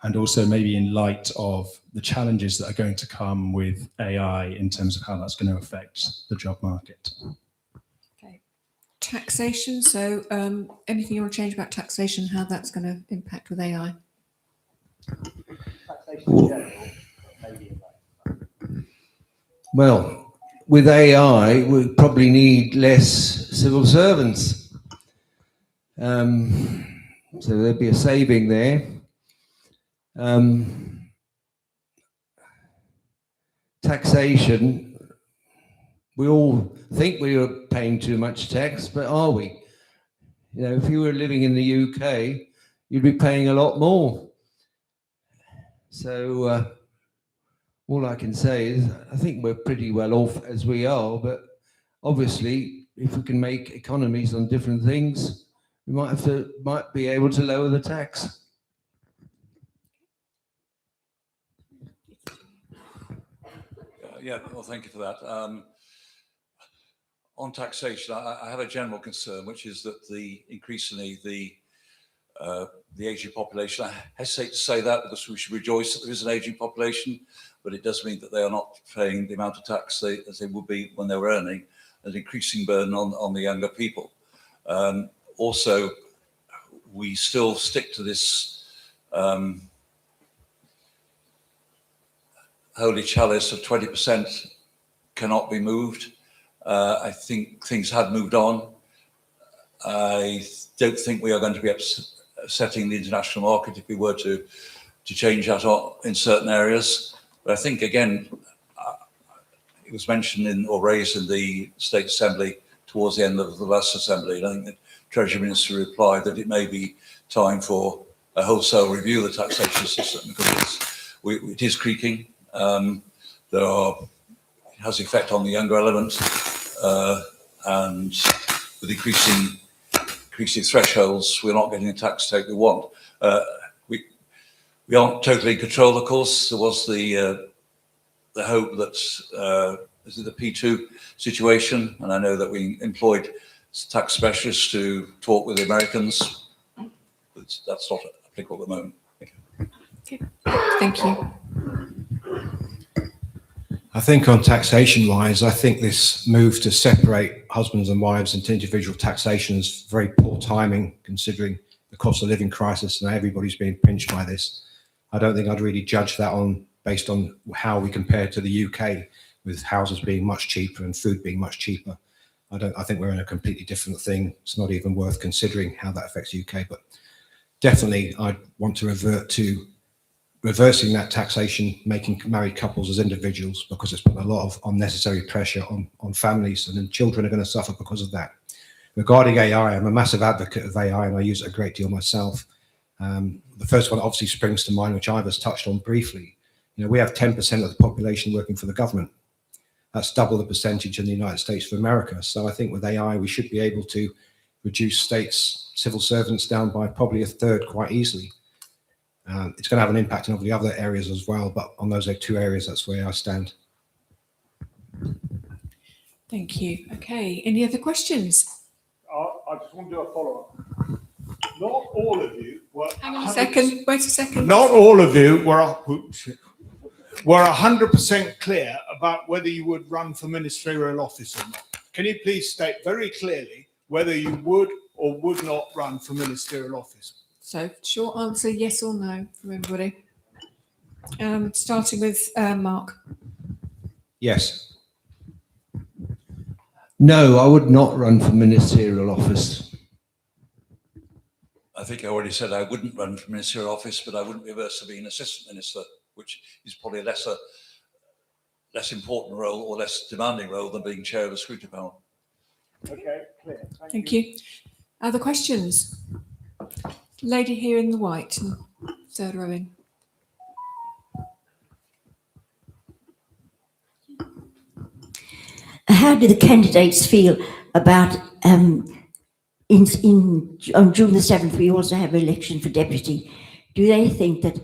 Speaker 14: and also maybe in light of the challenges that are going to come with AI in terms of how that's going to affect the job market?
Speaker 4: Okay. Taxation. So anything you want to change about taxation, how that's going to impact with AI?
Speaker 3: Well, with AI, we probably need less civil servants. So there'd be a saving there. Taxation, we all think we are paying too much tax, but are we? You know, if you were living in the UK, you'd be paying a lot more. So all I can say is I think we're pretty well off as we are, but obviously if we can make economies on different things, we might be able to lower the tax.
Speaker 6: Yeah, well, thank you for that. On taxation, I have a general concern, which is that increasingly the aging population, I hesitate to say that because we should rejoice that there is an aging population, but it does mean that they are not paying the amount of tax as they would be when they were earning, an increasing burden on the younger people. Also, we still stick to this holy chalice of 20% cannot be moved. I think things have moved on. I don't think we are going to be upsetting the international market if we were to change that in certain areas. But I think, again, it was mentioned or raised in the State Assembly towards the end of the last Assembly. And I think the Treasury Minister replied that it may be time for a wholesale review of the taxation system because it is creaking. It has effect on the younger element, and with increasing thresholds, we're not getting the tax take we want. We aren't totally in control, of course. There was the hope that is it the P2 situation, and I know that we employed tax specialists to talk with the Americans, but that's not applicable at the moment. Thank you.
Speaker 4: Okay. Thank you.
Speaker 5: I think on taxation wise, I think this move to separate husbands and wives into individual taxation is very poor timing considering the cost of living crisis and everybody's being pinched by this. I don't think I'd really judge that based on how we compare to the UK with houses being much cheaper and food being much cheaper. I think we're in a completely different thing. It's not even worth considering how that affects the UK, but definitely I'd want to revert to reversing that taxation, making married couples as individuals, because it's put a lot of unnecessary pressure on families, and then children are going to suffer because of that. Regarding AI, I'm a massive advocate of AI and I use it a great deal myself. The first one obviously springs to mind, which Ivor's touched on briefly. You know, we have 10% of the population working for the government. That's double the percentage in the United States of America. So I think with AI, we should be able to reduce states' civil servants down by probably a third quite easily. It's going to have an impact on all the other areas as well, but on those two areas, that's where I stand.
Speaker 4: Thank you. Okay, any other questions?
Speaker 2: I just want to do a follow-up. Not all of you were...
Speaker 4: Hang on a second, wait a second.
Speaker 2: Not all of you were 100% clear about whether you would run for ministerial office or not. Can you please state very clearly whether you would or would not run for ministerial office?
Speaker 4: So, short answer, yes or no from everybody. Starting with Mark.
Speaker 5: Yes.
Speaker 3: No, I would not run for ministerial office.
Speaker 6: I think I already said I wouldn't run for ministerial office, but I wouldn't be averse to being assistant minister, which is probably a less important role or less demanding role than being chair of a scrutiny panel.
Speaker 2: Okay, clear.
Speaker 4: Thank you. Other questions? Lady here in the white, third row in.
Speaker 15: How do the candidates feel about on June the 7th, we also have an election for deputy. Do they think that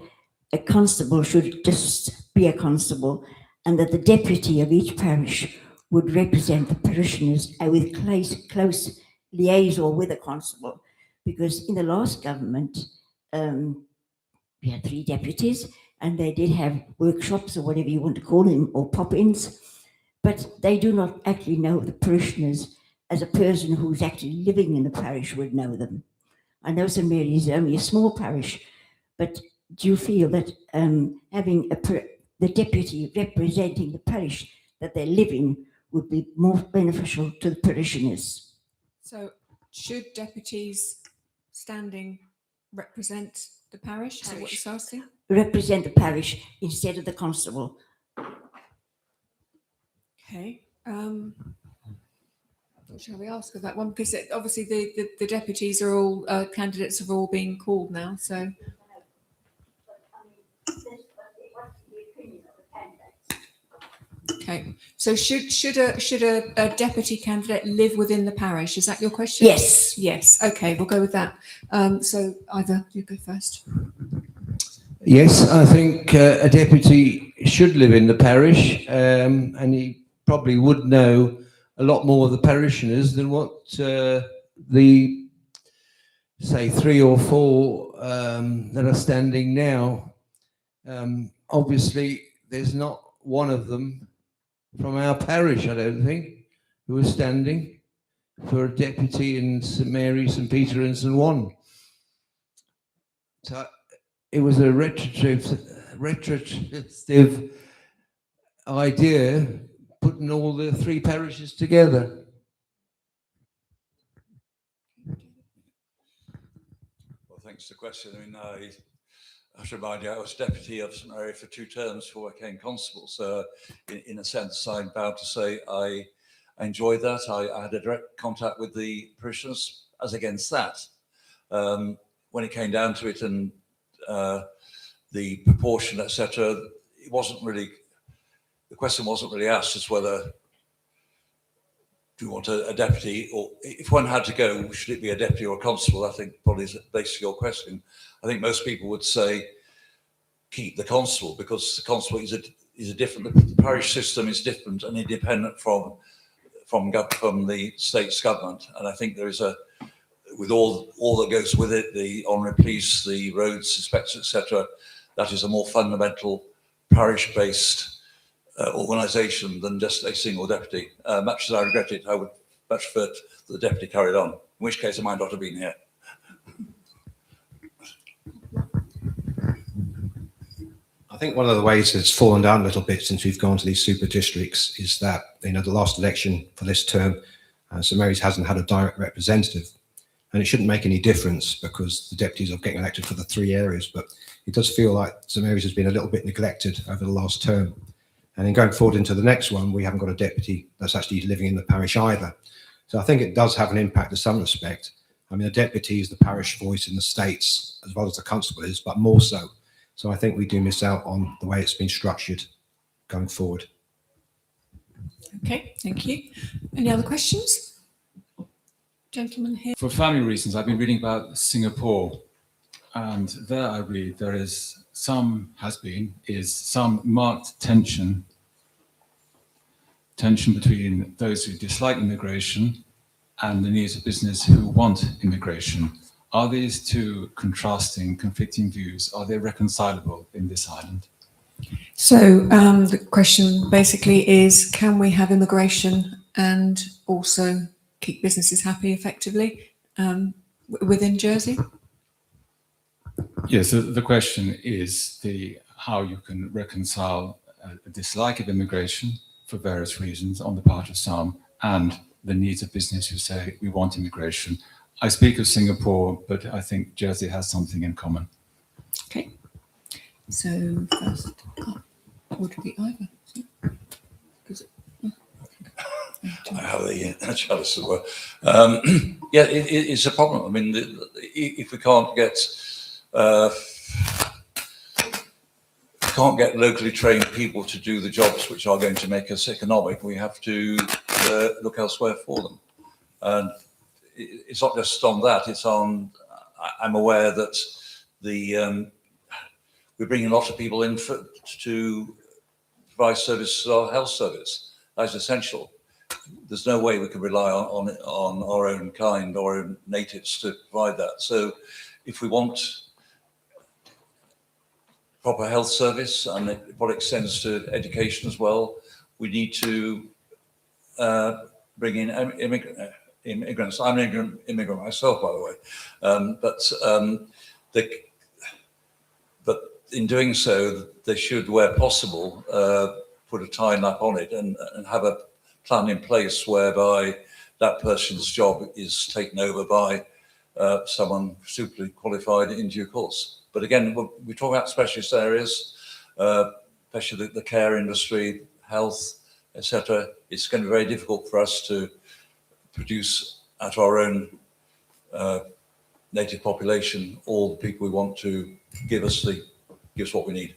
Speaker 15: a constable should just be a constable and that the deputy of each parish would represent the parishioners with close liaison with a constable? Because in the last government, we had 3 deputies and they did have workshops or whatever you want to call them, or pop-ins, but they do not actually know the parishioners as a person who's actually living in the parish would know them. I know St Mary is only a small parish, but do you feel that having the deputy representing the parish that they live in would be more beneficial to the parishioners?
Speaker 4: So should deputies standing represent the parish? Is that what you're asking?
Speaker 15: Represent the parish instead of the constable.
Speaker 4: Okay. What shall we ask of that one? Because obviously the deputies are all candidates have all been called now. So. Okay. So should a deputy candidate live within the parish? Is that your question?
Speaker 15: Yes.
Speaker 4: Yes. Okay. We'll go with that. So either you go first.
Speaker 3: Yes, I think a deputy should live in the parish, and he probably would know a lot more of the parishioners than what the, say, 3 or 4 that are standing now. Obviously, there's not one of them from our parish, I don't think, who is standing for a deputy in St Mary, St Peter and St Juan. So it was a retrospective idea, putting all the 3 parishes together.
Speaker 6: Well, thanks for the question. I mean, I have to remind you, I was deputy of St Mary for 2 terms before I became constable. So in a sense, I'm bound to say I enjoyed that. I had a direct contact with the parishioners as against that. When it came down to it and the proportion, etc., it wasn't really, the question wasn't really asked as whether do you want a deputy, or if one had to go, should it be a deputy or a constable? I think probably is basically your question. I think most people would say keep the constable, because the constable is a different, the parish system is different and independent from the state's government. And I think there is with all that goes with it, the honorary police, the roads inspectors, etc., that is a more fundamental parish-based organisation than just a single deputy. Much as I regret it, I would much prefer that the deputy carried on, in which case I might not have been here.
Speaker 5: I think one of the ways it's fallen down a little bit since we've gone to these super districts is that, the last election for this term, St Mary's hasn't had a direct representative. And it shouldn't make any difference because the deputies are getting elected for the 3 areas. But it does feel like St Mary's has been a little bit neglected over the last term. And then going forward into the next one, we haven't got a deputy that's actually living in the parish either. So I think it does have an impact to some respect. I mean, the deputy is the parish voice in the states as well as the constable is, but more so. So I think we do miss out on the way it's been structured going forward.
Speaker 4: Okay, thank you. Any other questions? Gentleman here.
Speaker 16: For family reasons, I've been reading about Singapore, and there I read there is some marked tension between those who dislike immigration and the needs of business who want immigration. Are these 2 contrasting, conflicting views, are they reconcilable in this island?
Speaker 4: So the question basically is, can we have immigration and also keep businesses happy effectively within Jersey?
Speaker 16: Yes, the question is how you can reconcile a dislike of immigration for various reasons on the part of some and the needs of business who say we want immigration. I speak of Singapore, but I think Jersey has something in common.
Speaker 4: Okay. So first, would it be either?
Speaker 6: I have the chalice as well. Yeah, it's a problem. I mean, if we can't get locally trained people to do the jobs which are going to make us economic, we have to look elsewhere for them. And it's not just on that, it's on, I'm aware that we're bringing lots of people in to provide service to our health service. That's essential. There's no way we can rely on our own kind, our own natives to provide that. So if we want proper health service, and what extends to education as well, we need to bring in immigrants. I'm an immigrant myself, by the way. But in doing so, they should, where possible, put a time-lapse on it and have a plan in place whereby that person's job is taken over by someone suitably qualified in due course. But again, we talk about specialist areas, especially the care industry, health, etc. It's going to be very difficult for us to produce at our own native population all the people we want to give us what we need.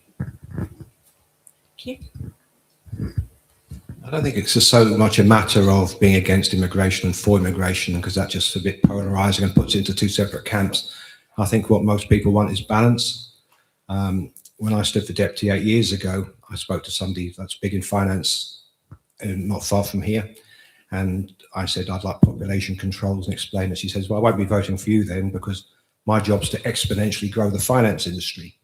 Speaker 4: Thank you.
Speaker 5: I don't think it's just so much a matter of being against immigration and for immigration, because that's just a bit polarizing and puts it into 2 separate camps. I think what most people want is balance. when I stood for deputy 8 years ago, I spoke to somebody that's big in finance, not far from here. And I said, I'd like population controls and explain it. She says, well, I won't be voting for you then because my job's to exponentially grow the finance industry.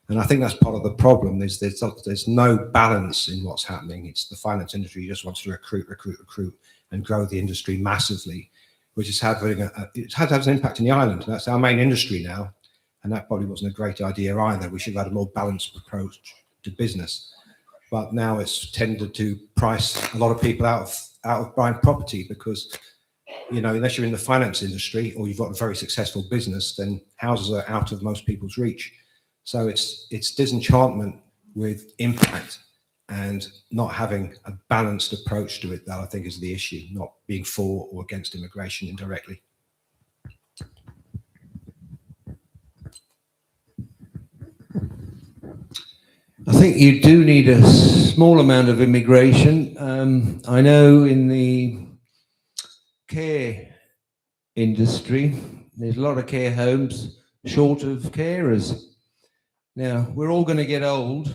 Speaker 5: And I think that's part of the problem. There's no balance in what's happening. It's the finance industry just wants to recruit and grow the industry massively, which is having it's had to have an impact in the island. That's our main industry now. And that probably wasn't a great idea either. We should have had a more balanced approach to business. But now it's tended to price a lot of people out of buying property because, you know, unless you're in the finance industry or you've got a very successful business, then houses are out of most people's reach. So it's disenchantment with impact and not having a balanced approach to it that I think is the issue, not being for or against immigration indirectly.
Speaker 3: I think you do need a small amount of immigration. I know in the care industry, there's a lot of care homes short of carers. Now, we're all going to get old.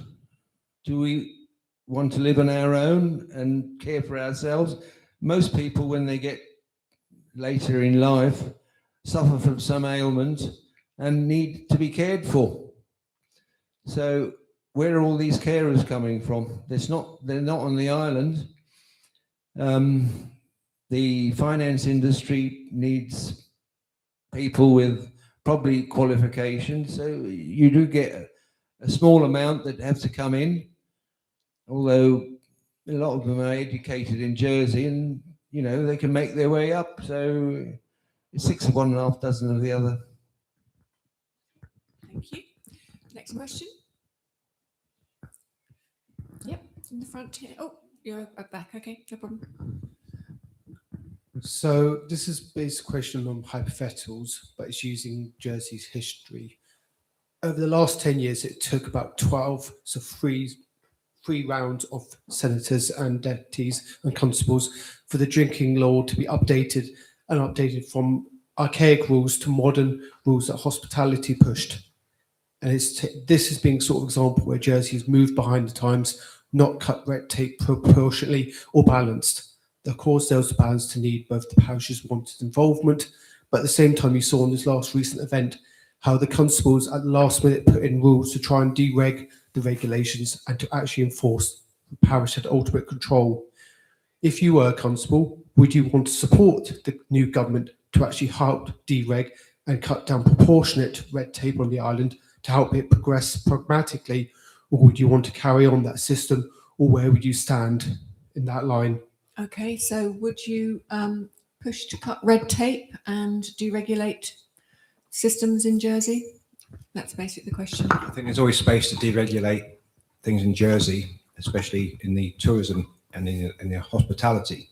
Speaker 3: Do we want to live on our own and care for ourselves? Most people, when they get later in life, suffer from some ailment and need to be cared for. So where are all these carers coming from? They're not on the island. The finance industry needs people with probably qualifications. So you do get a small amount that have to come in, although a lot of them are educated in Jersey and, you know, they can make their way up. So it's 6 of one and a half dozen of the other.
Speaker 4: Thank you. Next question. Yep, it's in the front here. Oh, you're back. Okay, no problem.
Speaker 17: So this is based question on hypotheticals, but it's using Jersey's history. Over the last 10 years, it took about 12, so three rounds of senators and deputies and constables for the drinking law to be updated from archaic rules to modern rules that hospitality pushed. And this is being sort of example where Jersey has moved behind the times, not cut red tape proportionately or balanced. Of course, there was a balance to need both the parishes wanted involvement, but at the same time, you saw in this last recent event how the constables at the last minute put in rules to try and dereg the regulations and to actually enforce the parish had ultimate control. If you were a constable, would you want to support the new government to actually help dereg and cut down proportionate red tape on the island to help it progress pragmatically, or would you want to carry on that system, or where would you stand in that line?
Speaker 4: Okay, so would you push to cut red tape and deregulate systems in Jersey? That's basically the question.
Speaker 5: I think there's always space to deregulate things in Jersey, especially in the tourism and in the hospitality.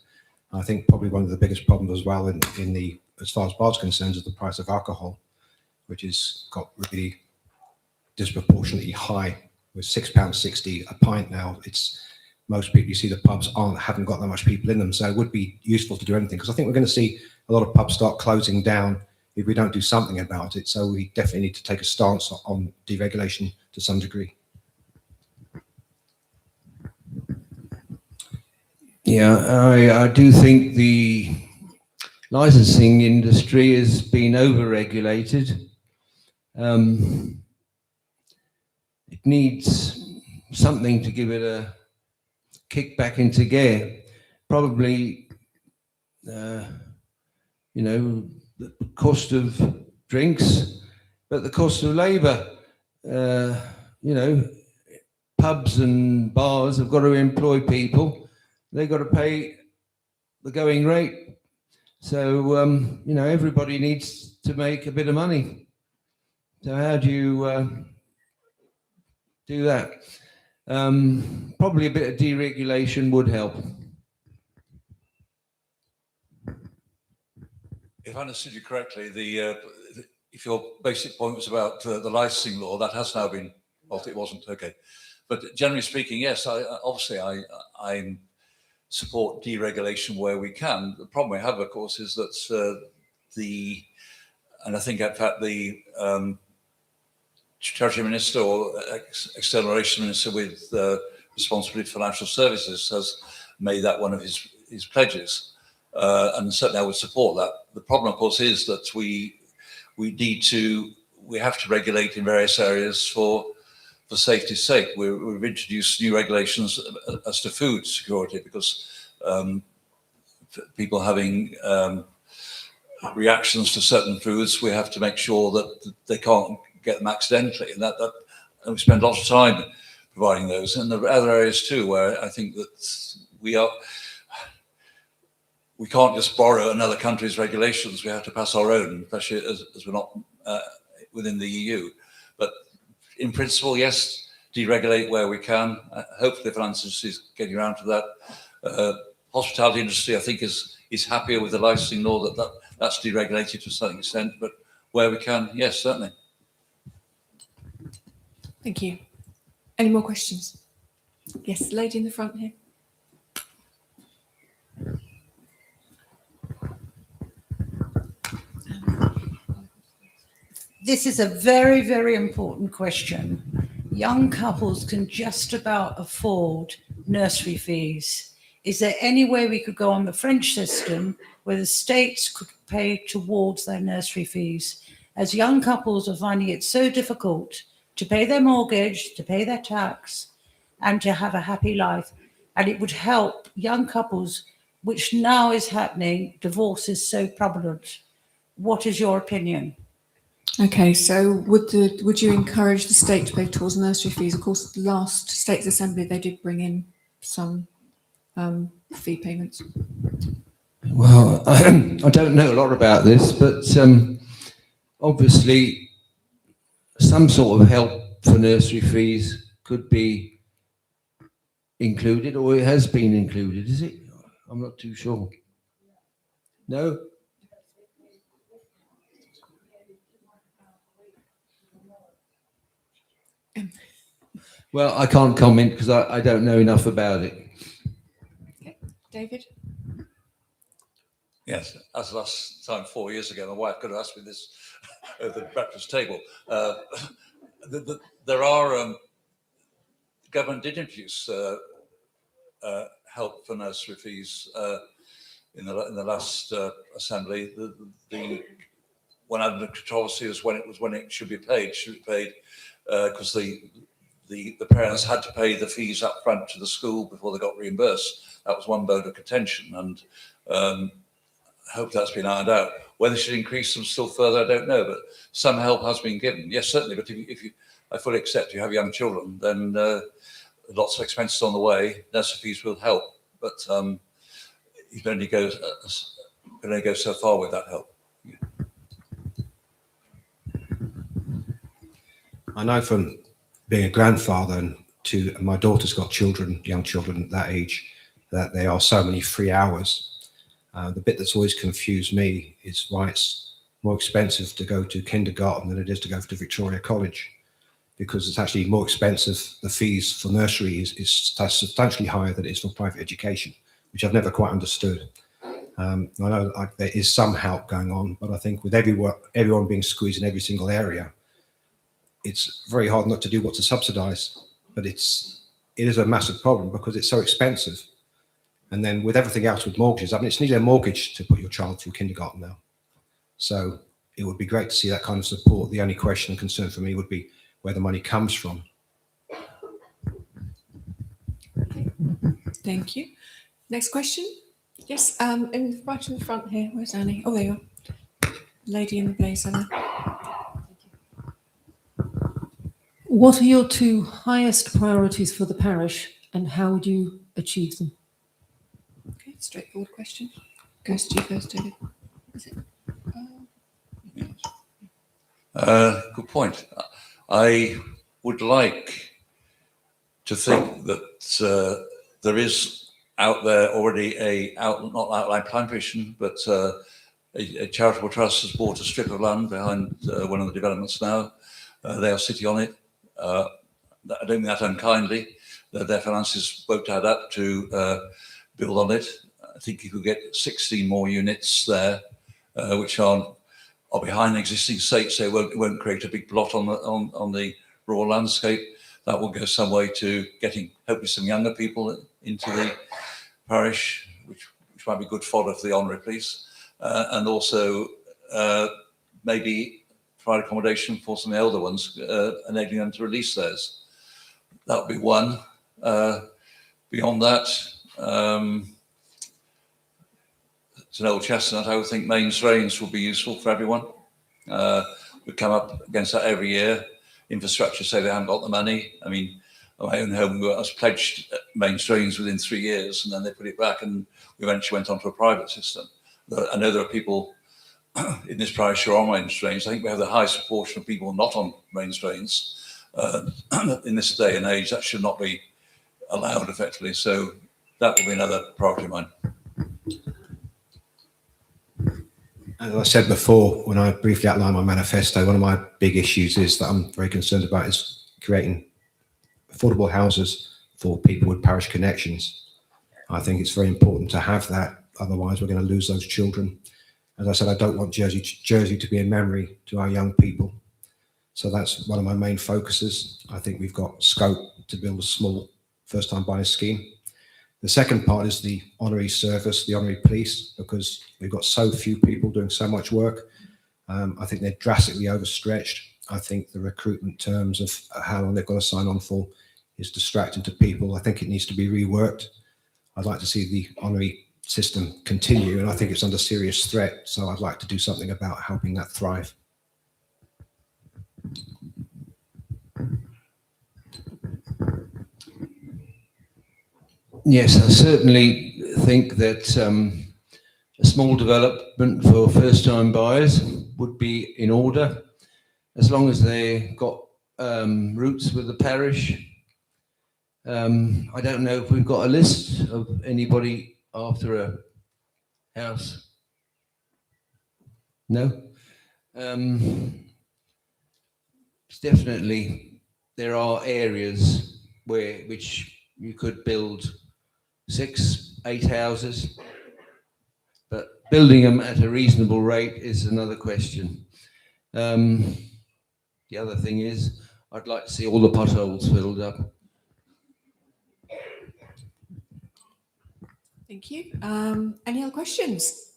Speaker 5: I think probably one of the biggest problems as well in the, as far as bars concerned, is the price of alcohol, which has got really disproportionately high, with £6.60 a pint now. It's most people, you see the pubs haven't got that much people in them, so it would be useful to do anything, because I think we're going to see a lot of pubs start closing down if we don't do something about it. So we definitely need to take a stance on deregulation to some degree.
Speaker 3: Yeah, I do think the licensing industry has been over-regulated. It needs something to give it a kick back into gear. Probably, you know, the cost of drinks, but the cost of labour. You know, pubs and bars have got to employ people. They've got to pay the going rate. So, you know, everybody needs to make a bit of money. So how do you do that? Probably a bit of deregulation would help.
Speaker 6: If I understood you correctly, if your basic point was about the licensing law, that has now been, well, it wasn't, okay. But generally speaking, yes, I support deregulation where we can. The problem we have, of course, is that and I think in fact the Treasury Minister or External Relations Minister with responsibility for financial services has made that one of his pledges. And certainly I would support that. The problem, of course, is that we have to regulate in various areas for safety's sake. We've introduced new regulations as to food security because people having reactions to certain foods, we have to make sure that they can't get them accidentally, and and we spend lots of time providing those. And there are other areas too where I think that we can't just borrow another country's regulations. We have to pass our own, especially as we're not within the EU. But in principle, yes, deregulate where we can. Hopefully the finance industry is getting around to that. Hospitality industry, I think, is happier with the licensing law that's deregulated to a certain extent, but where we can, yes, certainly.
Speaker 4: Thank you. Any more questions? Yes, lady in the front here.
Speaker 18: This is a very, very important question. Young couples can just about afford nursery fees. Is there any way we could go on the French system where the states could pay towards their nursery fees? As young couples are finding it so difficult to pay their mortgage, to pay their tax, and to have a happy life. And it would help young couples, which now is happening. Divorce is so prevalent. What is your opinion?
Speaker 4: Okay, so would you encourage the state to pay towards nursery fees? Of course, the last States Assembly, they did bring in some fee payments.
Speaker 3: Well, I don't know a lot about this, but obviously some sort of help for nursery fees could be included, or it has been included, is it? I'm not too sure. No? Well, I can't comment because I don't know enough about it.
Speaker 4: Okay. David?
Speaker 6: Yes, as last time 4 years ago, my wife could have asked me this over the breakfast table. There are, the government did introduce help for nursery fees in the last assembly. One under controversy was when it should be paid. Should be paid because the parents had to pay the fees up front to the school before they got reimbursed. That was one bone of contention, and I hope that's been ironed out. Whether they should increase them still further, I don't know, but some help has been given. Yes, certainly, but I fully accept you have young children, then lots of expenses on the way, nursery fees will help, but you can only go so far with that help. Yeah.
Speaker 5: I know from being a grandfather and my daughter's got children, young children at that age, that there are so many free hours. The bit that's always confused me is why it's more expensive to go to kindergarten than it is to go to Victoria College, because it's actually more expensive. The fees for nursery is substantially higher than it is for private education, which I've never quite understood. I know there is some help going on, but I think with everyone being squeezed in every single area, it's very hard not to do what to subsidise. But it is a massive problem because it's so expensive. And then with everything else with mortgages, I mean, it's nearly a mortgage to put your child through kindergarten now. So it would be great to see that kind of support. The only question and concern for me would be where the money comes from.
Speaker 4: Thank you. Next question. Yes, right in the front here. Where's Annie? Oh, there you are. Lady in the blazer there.
Speaker 19: What are your two highest priorities for the parish and how would you achieve them?
Speaker 4: Okay, straightforward question. Goes to you first, David. Is it?
Speaker 6: Good point. I would like to think that there is out there already not outline plan permission, but a charitable trust has bought a strip of land behind one of the developments now. They are sitting on it. I don't mean that unkindly. Their finances won't add up to build on it. I think you could get 16 more units there, which are are behind existing estates, so it won't create a big blot on the rural landscape. That will go some way to getting hopefully some younger people into the parish, which might be good fodder for the honorary police, and also maybe provide accommodation for some of the elder ones, enabling them to release theirs. That would be one. Beyond that, it's an old chestnut. I would think mains drains would be useful for everyone. We come up against that every year. Infrastructure say they haven't got the money. I mean, at my own home, I was pledged mains drains within 3 years, and then they put it back, and we eventually went on to a private system. I know there are people in this parish who are on mains drains. I think we have the highest proportion of people not on mains drains. In this day and age, that should not be allowed effectively. So that will be another priority of mine.
Speaker 5: As I said before, when I briefly outlined my manifesto, one of my big issues is that I'm very concerned about is creating affordable houses for people with parish connections. I think it's very important to have that. Otherwise, we're going to lose those children. As I said, I don't want Jersey to be a memory to our young people. So that's one of my main focuses. I think we've got scope to build a small first-time buyer scheme. The second part is the honorary service, the honorary police, because we've got so few people doing so much work. I think they're drastically overstretched. I think the recruitment terms of how long they've got to sign on for is distracting to people. I think it needs to be reworked. I'd like to see the honorary system continue, and I think it's under serious threat. So I'd like to do something about helping that thrive.
Speaker 3: Yes, I certainly think that a small development for first-time buyers would be in order, as long as they got roots with the parish. I don't know if we've got a list of anybody after a house. No? Definitely, there are areas which you could build 6, 8 houses, but building them at a reasonable rate is another question. The other thing is, I'd like to see all the potholes filled up.
Speaker 4: Thank you. Any other questions?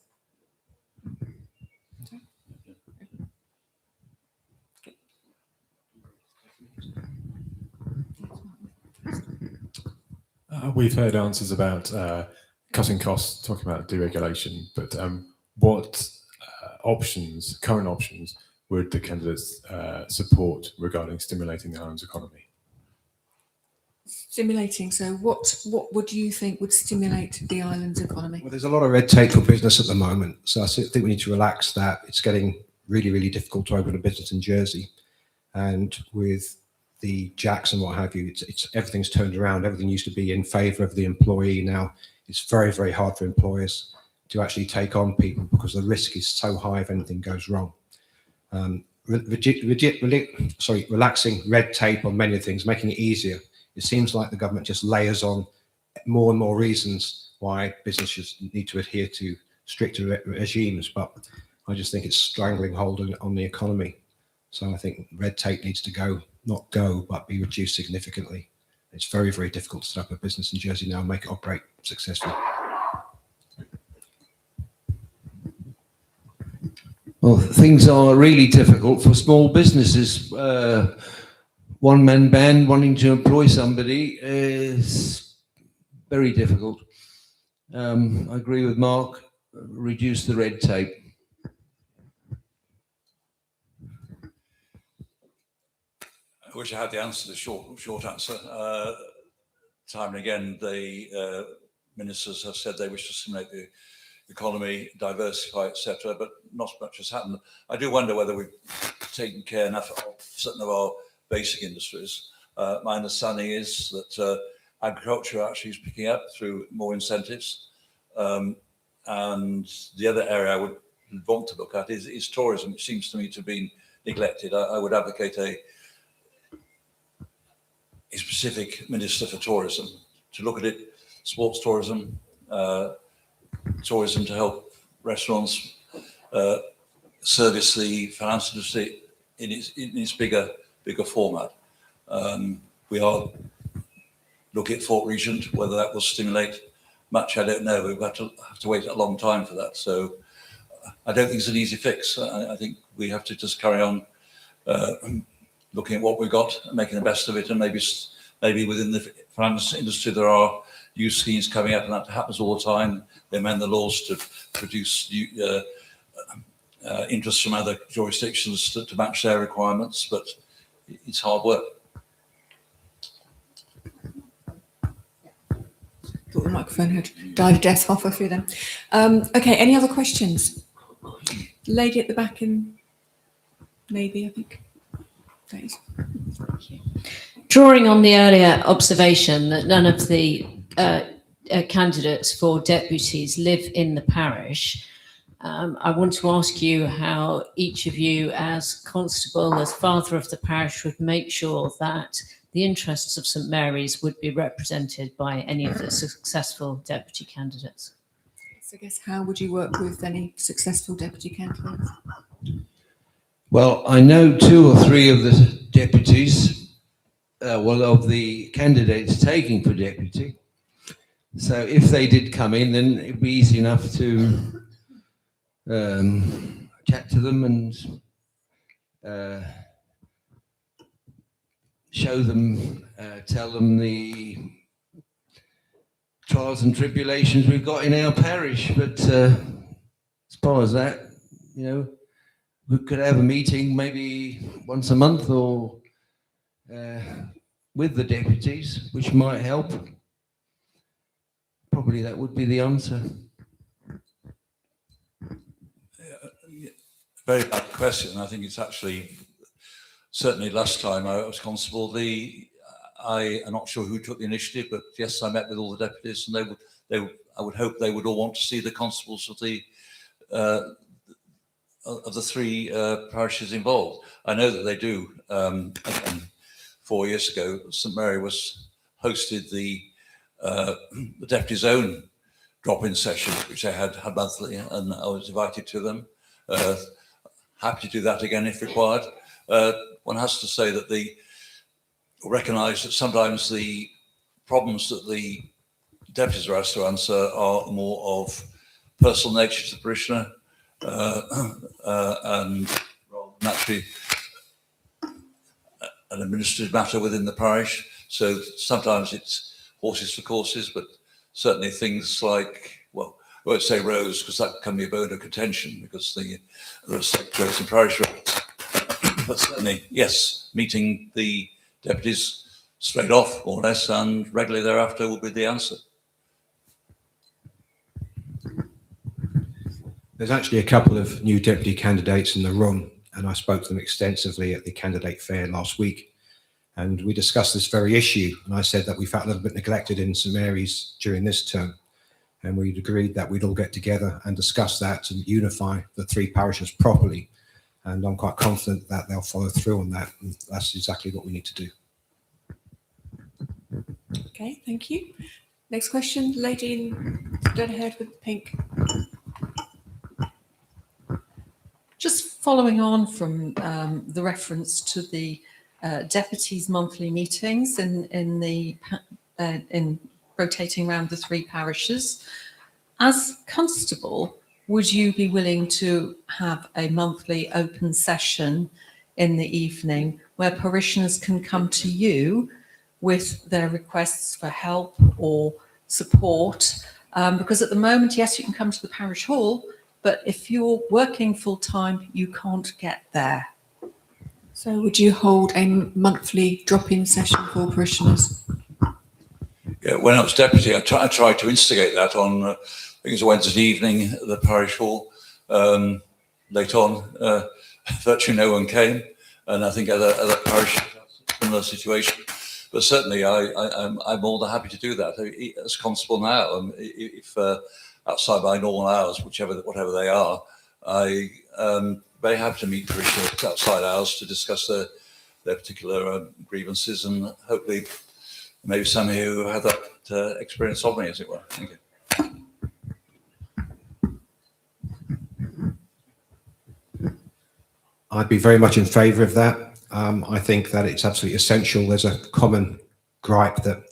Speaker 20: We've heard answers about cutting costs, talking about deregulation, but what current options, would the candidates support regarding stimulating the island's economy?
Speaker 4: Stimulating. So what would you think would stimulate the island's economy?
Speaker 5: Well, there's a lot of red tape for business at the moment. So I think we need to relax that. It's getting really, really difficult to open a business in Jersey. And with the jacks and what have you, it's everything's turned around. Everything used to be in favour of the employee. Now it's very, very hard for employers to actually take on people because the risk is so high if anything goes wrong. Relaxing red tape on many things, making it easier. It seems like the government just layers on more and more reasons why businesses need to adhere to stricter regimes, but I just think it's strangling hold on the economy. So I think red tape needs to not go, but be reduced significantly. It's very, very difficult to set up a business in Jersey now and make it operate successfully.
Speaker 3: Well, things are really difficult for small businesses. One-man band wanting to employ somebody is very difficult. I agree with Mark, reduce the red tape.
Speaker 6: I wish I had the answer, the short answer. Time and again, the ministers have said they wish to stimulate the economy, diversify, etc., but not much has happened. I do wonder whether we've taken care enough of certain of our basic industries. My understanding is that agriculture actually is picking up through more incentives. And the other area I would want to look at is tourism, which seems to me to have been neglected. I would advocate a specific minister for tourism to look at it, sports tourism, tourism to help restaurants service the finance industry in its bigger format. We are looking at Fort Regent. Whether that will stimulate much, I don't know. We've got to have to wait a long time for that. So I don't think it's an easy fix. I think we have to just carry on looking at what we've got and making the best of it. And maybe within the finance industry there are new schemes coming up, and that happens all the time. They amend the laws to produce new, interest from other jurisdictions to match their requirements, but it's hard work.
Speaker 4: Thought the microphone had died a death halfway through then. Okay, any other questions? Lady at the back in maybe, I think. Thanks.
Speaker 9: Drawing on the earlier observation that none of the candidates for deputies live in the parish, I want to ask you how each of you as constable, as father of the parish, would make sure that the interests of St Mary's would be represented by any of the successful deputy candidates.
Speaker 4: So I guess how would you work with any successful deputy candidates?
Speaker 3: Well, I know 2 or 3 of the deputies, of the candidates taking for deputy. So if they did come in, then it'd be easy enough to chat to them and show them, tell them the trials and tribulations we've got in our parish. But as far as that, you know, we could have a meeting maybe once a month or with the deputies, which might help. Probably that would be the answer.
Speaker 6: Very bad question. I think it's actually, certainly last time I was constable, I am not sure who took the initiative, but yes, I met with all the deputies, and I would hope they would all want to see the constables of the 3 parishes involved. I know that they do. And 4 years ago, St Mary hosted the deputies' own drop-in session, which they had monthly, and I was invited to them. Happy to do that again if required. One has to say that recognise that sometimes the problems that the deputies are asked to answer are more of personal nature to the parishioner, and naturally an administrative matter within the parish. So sometimes it's horses for courses, but certainly things like, well, I won't say rows because that can be a bone of contention because there are secretaries and parish roads. But certainly, yes, meeting the deputies straight off, more or less, and regularly thereafter will be the answer.
Speaker 5: There's actually a couple of new deputy candidates in the run, and I spoke to them extensively at the candidate fair last week. And we discussed this very issue. And I said that we felt a little bit neglected in St Mary's during this term. And we'd agreed that we'd all get together and discuss that and unify the 3 parishes properly. And I'm quite confident that they'll follow through on that. And that's exactly what we need to do.
Speaker 4: Okay, thank you. Next question, lady dead ahead with pink.
Speaker 19: Just following on from the reference to the deputies' monthly meetings in rotating around the 3 parishes, as constable, would you be willing to have a monthly open session in the evening where parishioners can come to you with their requests for help or support? Because at the moment, yes, you can come to the parish hall, but if you're working full time, you can't get there.
Speaker 4: So would you hold a monthly drop-in session for parishioners?
Speaker 6: Yeah, when I was deputy, I tried to instigate that on, I think it was a Wednesday evening at the parish hall. Late on, virtually no one came, and I think other parishes had a similar situation. But certainly, I'm more than happy to do that as constable now. If outside my normal hours, whatever they are, I'm very happy to meet parishioners outside hours to discuss their particular grievances, and hopefully, maybe some of you have that experience of me, as it were. Thank you.
Speaker 5: I'd be very much in favour of that. I think that it's absolutely essential. There's a common gripe that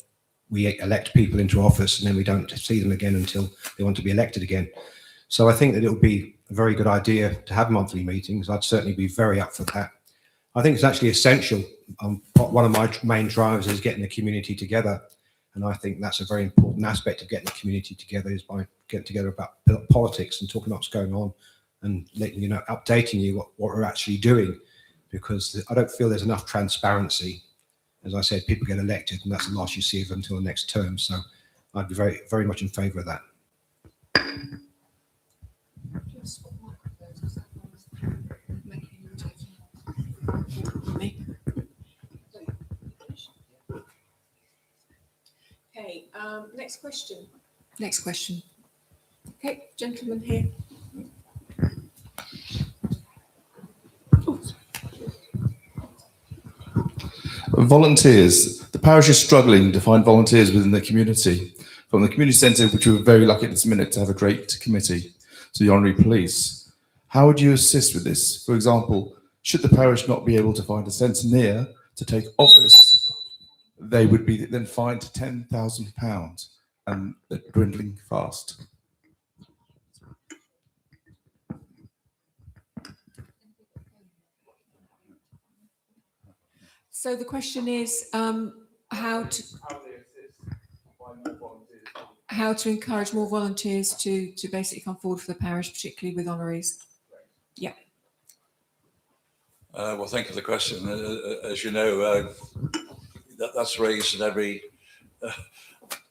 Speaker 5: we elect people into office and then we don't see them again until they want to be elected again. So I think that it would be a very good idea to have monthly meetings. I'd certainly be very up for that. I think it's actually essential. One of my main drivers is getting the community together. And I think that's a very important aspect of getting the community together, is by getting together about politics and talking about what's going on and letting you know, updating you what we're actually doing, because I don't feel there's enough transparency. As I said, people get elected and that's the last you see of them until the next term. So I'd be very, very much in favour of that.
Speaker 4: Okay, next question. Next question. Okay, gentleman here.
Speaker 13: Volunteers. The parish is struggling to find volunteers within the community. From the community centre, which we're very lucky at this minute to have a great committee, to the Honorary Police. How would you assist with this? For example, should the parish not be able to find a centenier to take office, they would be then fined £10,000, and they're dwindling fast.
Speaker 4: So the question is how to encourage more volunteers to basically come forward for the parish, particularly with honorees. Yeah.
Speaker 6: Well, thank you for the question. As you know, that's raised at every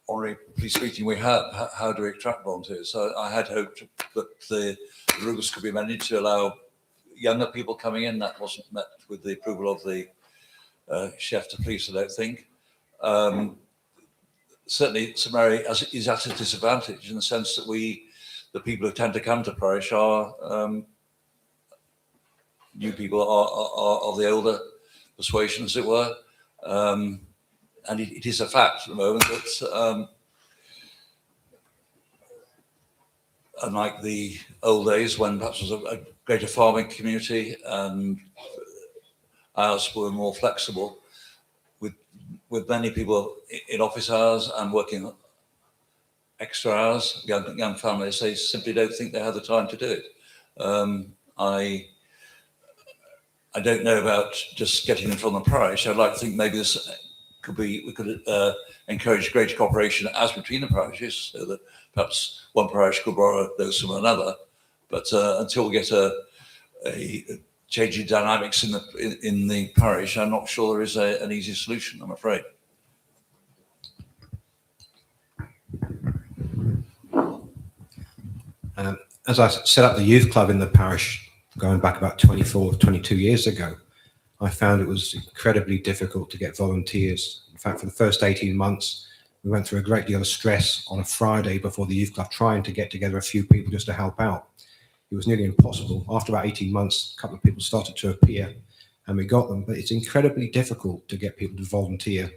Speaker 6: honorary police meeting we have. How do we attract volunteers? So I had hoped that the rules could be amended to allow younger people coming in. That wasn't met with the approval of the chef de police, I don't think. Certainly, St Mary is at a disadvantage in the sense that the people who tend to come to parish are new people, are of the older persuasion, as it were. And it is a fact at the moment that unlike the old days when perhaps there was a greater farming community and ours were more flexible, with many people in office hours and working extra hours, young families, they simply don't think they have the time to do it. I don't know about just getting them from the parish. I'd like to think maybe this we could encourage greater cooperation as between the parishes, so that perhaps one parish could borrow those from another. But until we get a changing dynamics in the parish, I'm not sure there is an easy solution, I'm afraid.
Speaker 5: As I set up the youth club in the parish, going back about 22 years ago, I found it was incredibly difficult to get volunteers. In fact, for the first 18 months, we went through a great deal of stress on a Friday before the youth club, trying to get together a few people just to help out. It was nearly impossible. After about 18 months, a couple of people started to appear and we got them, but it's incredibly difficult to get people to volunteer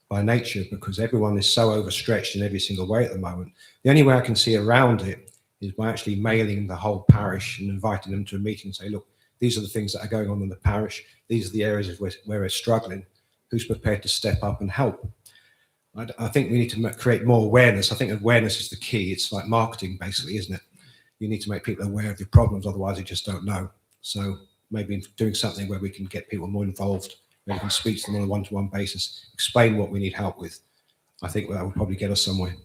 Speaker 5: by nature because everyone is so overstretched in every single way at the moment. The only way I can see around it is by actually mailing the whole parish and inviting them to a meeting and say, look, these are the things that are going on in the parish. These are the areas where we're struggling. Who's prepared to step up and help? I think we need to create more awareness. I think awareness is the key. It's like marketing, basically, isn't it? You need to make people aware of your problems, otherwise they just don't know. So maybe doing something where we can get people more involved, where we can speak to them on a one-to-one basis, explain what we need help with. I think that will probably get us somewhere.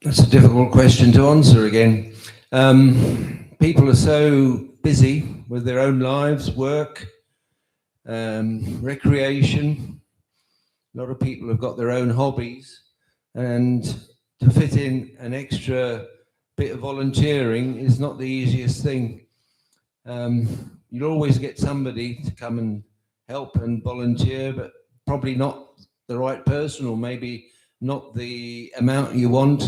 Speaker 3: That's a difficult question to answer again. People are so busy with their own lives, work, recreation. A lot of people have got their own hobbies, and to fit in an extra bit of volunteering is not the easiest thing. You'll always get somebody to come and help and volunteer, but probably not the right person, or maybe not the amount you want.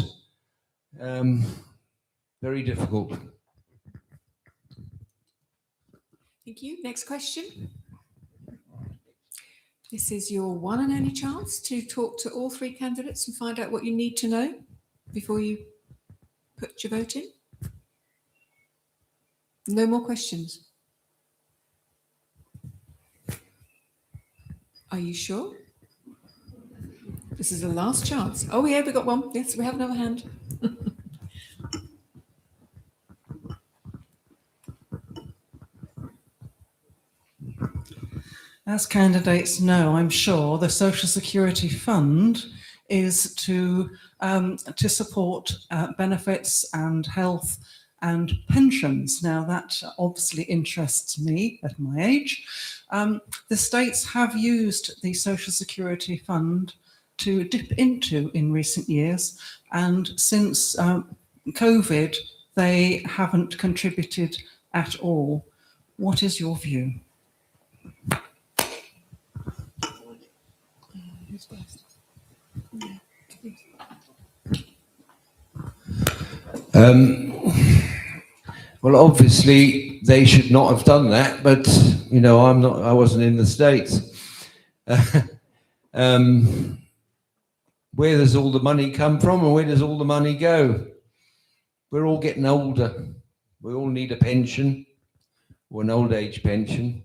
Speaker 3: Very difficult.
Speaker 4: Thank you. Next question. This is your one and only chance to talk to all three candidates and find out what you need to know before you put your vote in. No more questions? Are you sure? This is the last chance. Oh, yeah, we got one. Yes, we have another hand.
Speaker 10: As candidates know, I'm sure, the Social Security Fund is to support benefits and health and pensions. Now, that obviously interests me at my age. The states have used the Social Security Fund to dip into in recent years, and since COVID, they haven't contributed at all. What is your view?
Speaker 3: Well, obviously they should not have done that, but you know, I wasn't in the States. Where does all the money come from, and where does all the money go? We're all getting older. We all need a pension or an old age pension.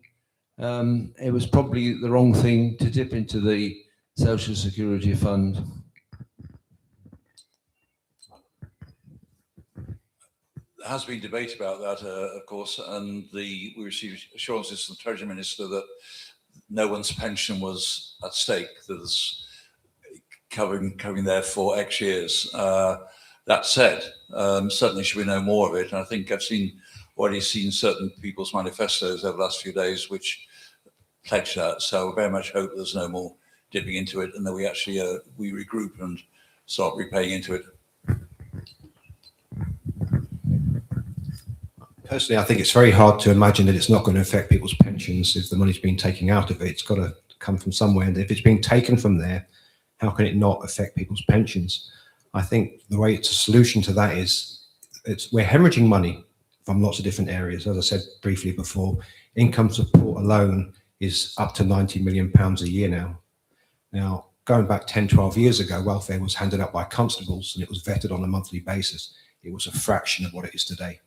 Speaker 3: It was probably the wrong thing to dip into the Social Security Fund.
Speaker 6: There has been debate about that, of course, and we received assurances from the Treasury Minister that no one's pension was at stake. There's covering there for X years. That said, certainly should we know more of it, and I think I've already seen certain people's manifestos over the last few days which pledge that. So I very much hope there's no more dipping into it, and that we actually we regroup and start repaying into it.
Speaker 5: Personally, I think it's very hard to imagine that it's not going to affect people's pensions if the money's being taken out of it. It's got to come from somewhere, and if it's being taken from there, how can it not affect people's pensions? I think the way it's a solution to that is we're hemorrhaging money from lots of different areas. As I said briefly before, income support alone is up to £90 million a year now. Now, going back 10, 12 years ago, welfare was handed out by constables and it was vetted on a monthly basis. It was a fraction of what it is today.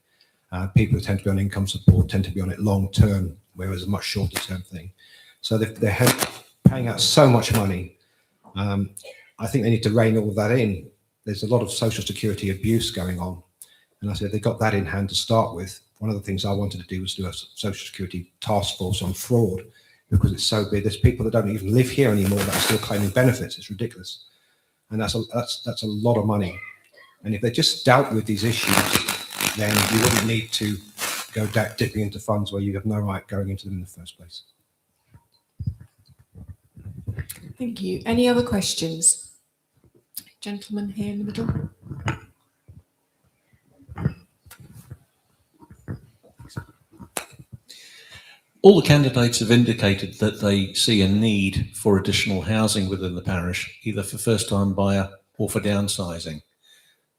Speaker 5: People who tend to be on income support tend to be on it long term, whereas a much shorter term thing. So they're paying out so much money. I think they need to rein all of that in. There's a lot of social security abuse going on. And I said, they got that in hand to start with. One of the things I wanted to do was do a social security task force on fraud, because it's so big. There's people that don't even live here anymore that are still claiming benefits. It's ridiculous. And that's a lot of money. And if they just dealt with these issues, then you wouldn't need to go dipping into funds where you have no right going into them in the first place.
Speaker 4: Thank you. Any other questions? Gentleman here in the middle.
Speaker 21: All the candidates have indicated that they see a need for additional housing within the parish, either for first-time buyer or for downsizing.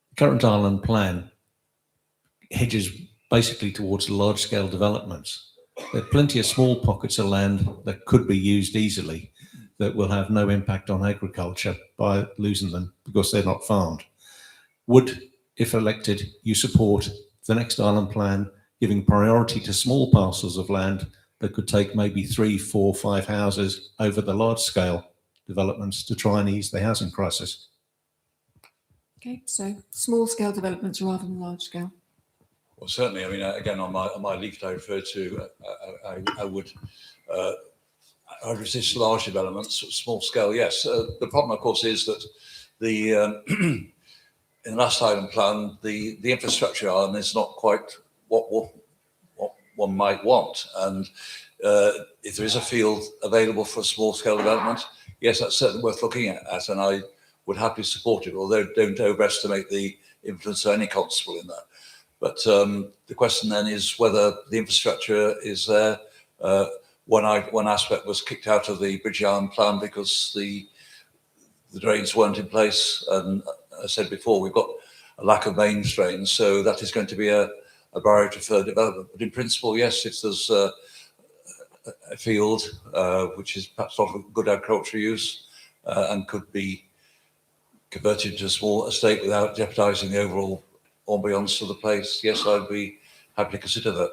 Speaker 21: The current island plan hedges basically towards large-scale developments. There are plenty of small pockets of land that could be used easily that will have no impact on agriculture by losing them because they're not farmed. Would, if elected, you support the next island plan giving priority to small parcels of land that could take maybe 3, 4, 5 houses over the large-scale developments to try and ease the housing crisis?
Speaker 4: Okay, so small-scale developments rather than large-scale.
Speaker 6: Well, certainly. I mean, again, on my leaflet I referred to, I would resist large developments, small scale, yes. The problem, of course, is that in the last island plan, the infrastructure island is not quite what one might want. And if there is a field available for small scale development, yes, that's certainly worth looking at, and I would happily support it, although don't overestimate the influence of any constable in that. But the question then is whether the infrastructure is there. One aspect was kicked out of the Bridge Island plan because the drains weren't in place. And as I said before, we've got a lack of main drains, so that is going to be a barrier to further development. But in principle, yes, if there's a field which is perhaps not of good agricultural use and could be converted into a small estate without jeopardising the overall ambiance of the place, yes, I'd be happy to consider that.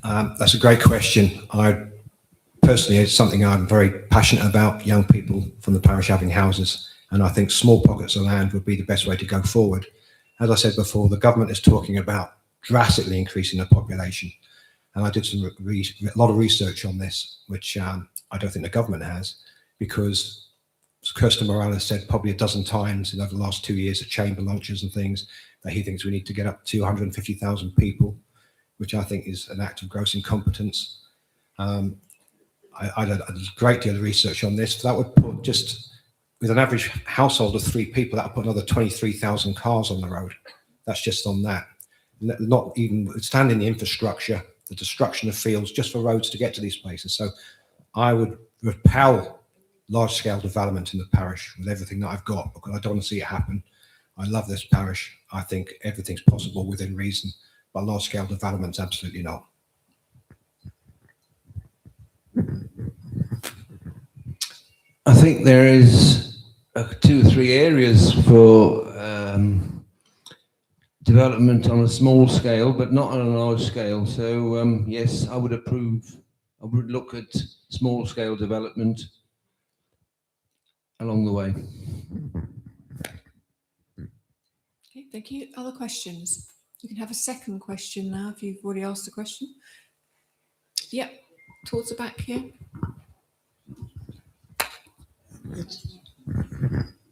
Speaker 5: That's a great question. Personally, it's something I'm very passionate about, young people from the parish having houses, and I think small pockets of land would be the best way to go forward. As I said before, the government is talking about drastically increasing the population, and I did a lot of research on this, which I don't think the government has, because as Kirsten Morales said probably a dozen times in over the last 2 years at chamber lunches and things, that he thinks we need to get up to 250,000 people, which I think is an act of gross incompetence. I did a great deal of research on this. That would put, just with an average household of 3 people, that would put another 23,000 cars on the road. That's just on that. Not even standing the infrastructure, the destruction of fields just for roads to get to these places. So I would repel large-scale development in the parish with everything that I've got, because I don't want to see it happen. I love this parish. I think everything's possible within reason, but large-scale development's absolutely not.
Speaker 3: I think there is 2 or 3 areas for development on a small scale, but not on a large scale. So yes, I would approve. I would look at small scale development along the way.
Speaker 4: Okay, thank you. Other questions? You can have a second question now if you've already asked a question. Yep, towards the back here.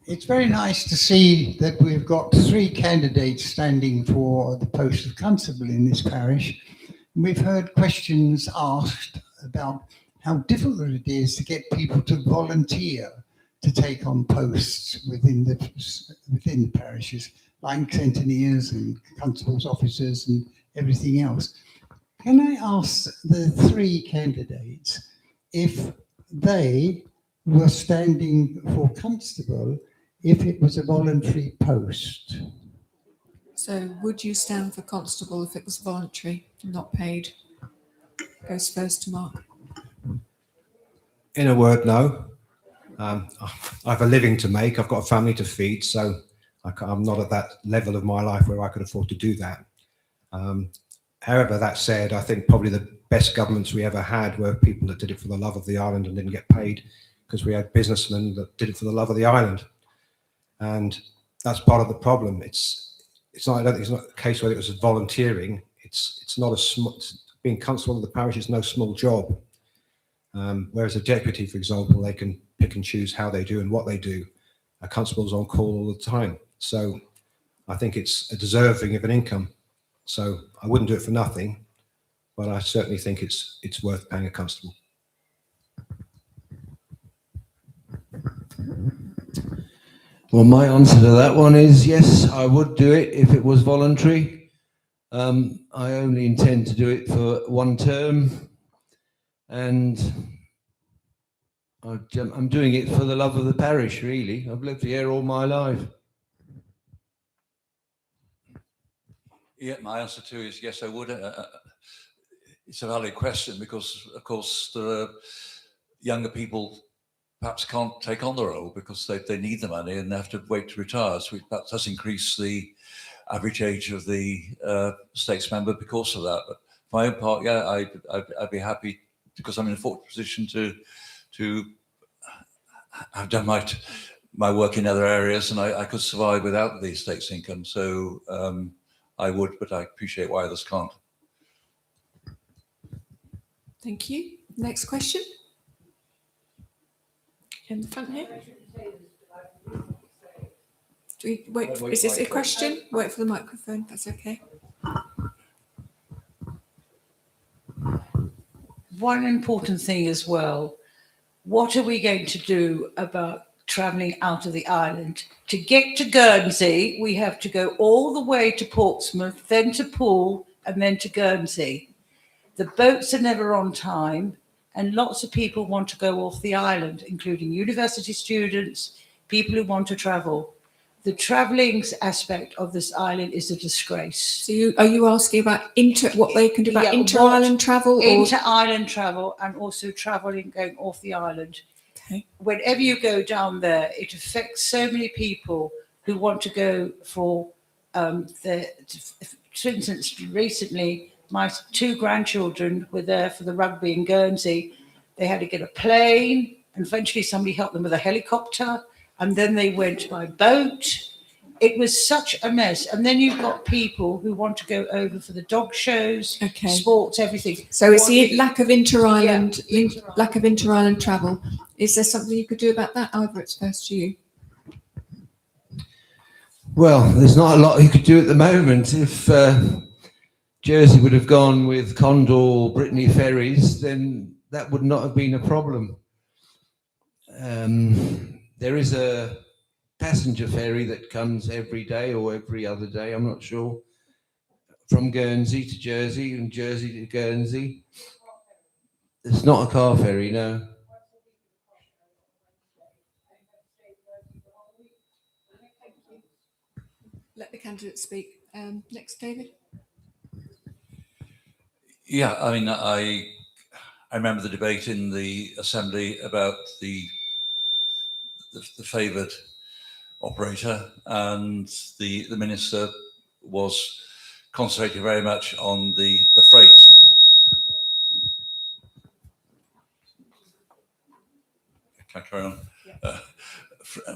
Speaker 1: It's very nice to see that we've got 3 candidates standing for the post of constable in this parish. We've heard questions asked about how difficult it is to get people to volunteer to take on posts within the parishes, like centenniers and constables' officers and everything else. Can I ask the 3 candidates if they were standing for constable if it was a voluntary post?
Speaker 4: So would you stand for constable if it was voluntary, not paid? Goes first to Mark.
Speaker 5: In a word, no. I have a living to make. I've got a family to feed, so I'm not at that level of my life where I could afford to do that. However, that said, I think probably the best governments we ever had were people that did it for the love of the island and didn't get paid, because we had businessmen that did it for the love of the island. And that's part of the problem. It's not, I don't think it's not a case where it was volunteering. It's not a small, being constable of the parish is no small job. Whereas a deputy, for example, they can pick and choose how they do and what they do. A constable's on call all the time. So I think it's a deserving of an income. So I wouldn't do it for nothing, but I certainly think it's worth paying a constable.
Speaker 3: Well, my answer to that one is yes, I would do it if it was voluntary. I only intend to do it for 1 term, and I'm doing it for the love of the parish, really. I've lived here all my life.
Speaker 6: Yeah, my answer to is yes, I would. It's a valid question because, of course, the younger people perhaps can't take on the role because they need the money and they have to wait to retire. So that does increase the average age of the states member because of that. But for my own part, yeah, I'd be happy because I'm in a fortunate position to have done my work in other areas, and I could survive without the state's income. So I would, but I appreciate why others can't.
Speaker 4: Thank you. Next question. In the front here. Do we wait? Is this a question? Wait for the microphone. That's okay.
Speaker 18: One important thing as well, what are we going to do about travelling out of the island? To get to Guernsey, we have to go all the way to Portsmouth, then to Poole, and then to Guernsey. The boats are never on time, and lots of people want to go off the island, including university students, people who want to travel. The travelling aspect of this island is a disgrace.
Speaker 4: So are you asking about what they can do about inter-island travel?
Speaker 18: Inter-island travel, and also travelling going off the island.
Speaker 4: Okay.
Speaker 18: Whenever you go down there, it affects so many people who want to go for, for instance, recently my two grandchildren were there for the rugby in Guernsey. They had to get a plane, and eventually somebody helped them with a helicopter, and then they went by boat. It was such a mess. And then you've got people who want to go over for the dog shows, sports, everything.
Speaker 4: So it's the lack of inter-island, lack of inter-island travel. Is there something you could do about that? Ivor, it's first to you.
Speaker 3: Well, there's not a lot you could do at the moment. If Jersey would have gone with Condor, Brittany ferries, then that would not have been a problem. There is a passenger ferry that comes every day or every other day, I'm not sure, from Guernsey to Jersey and Jersey to Guernsey. It's not a car ferry, no.
Speaker 4: Let the candidates speak. Next, David.
Speaker 6: Yeah, I mean, I remember the debate in the Assembly about the favoured operator, and the Minister was concentrating very much on the freight. Can I carry on? Yeah.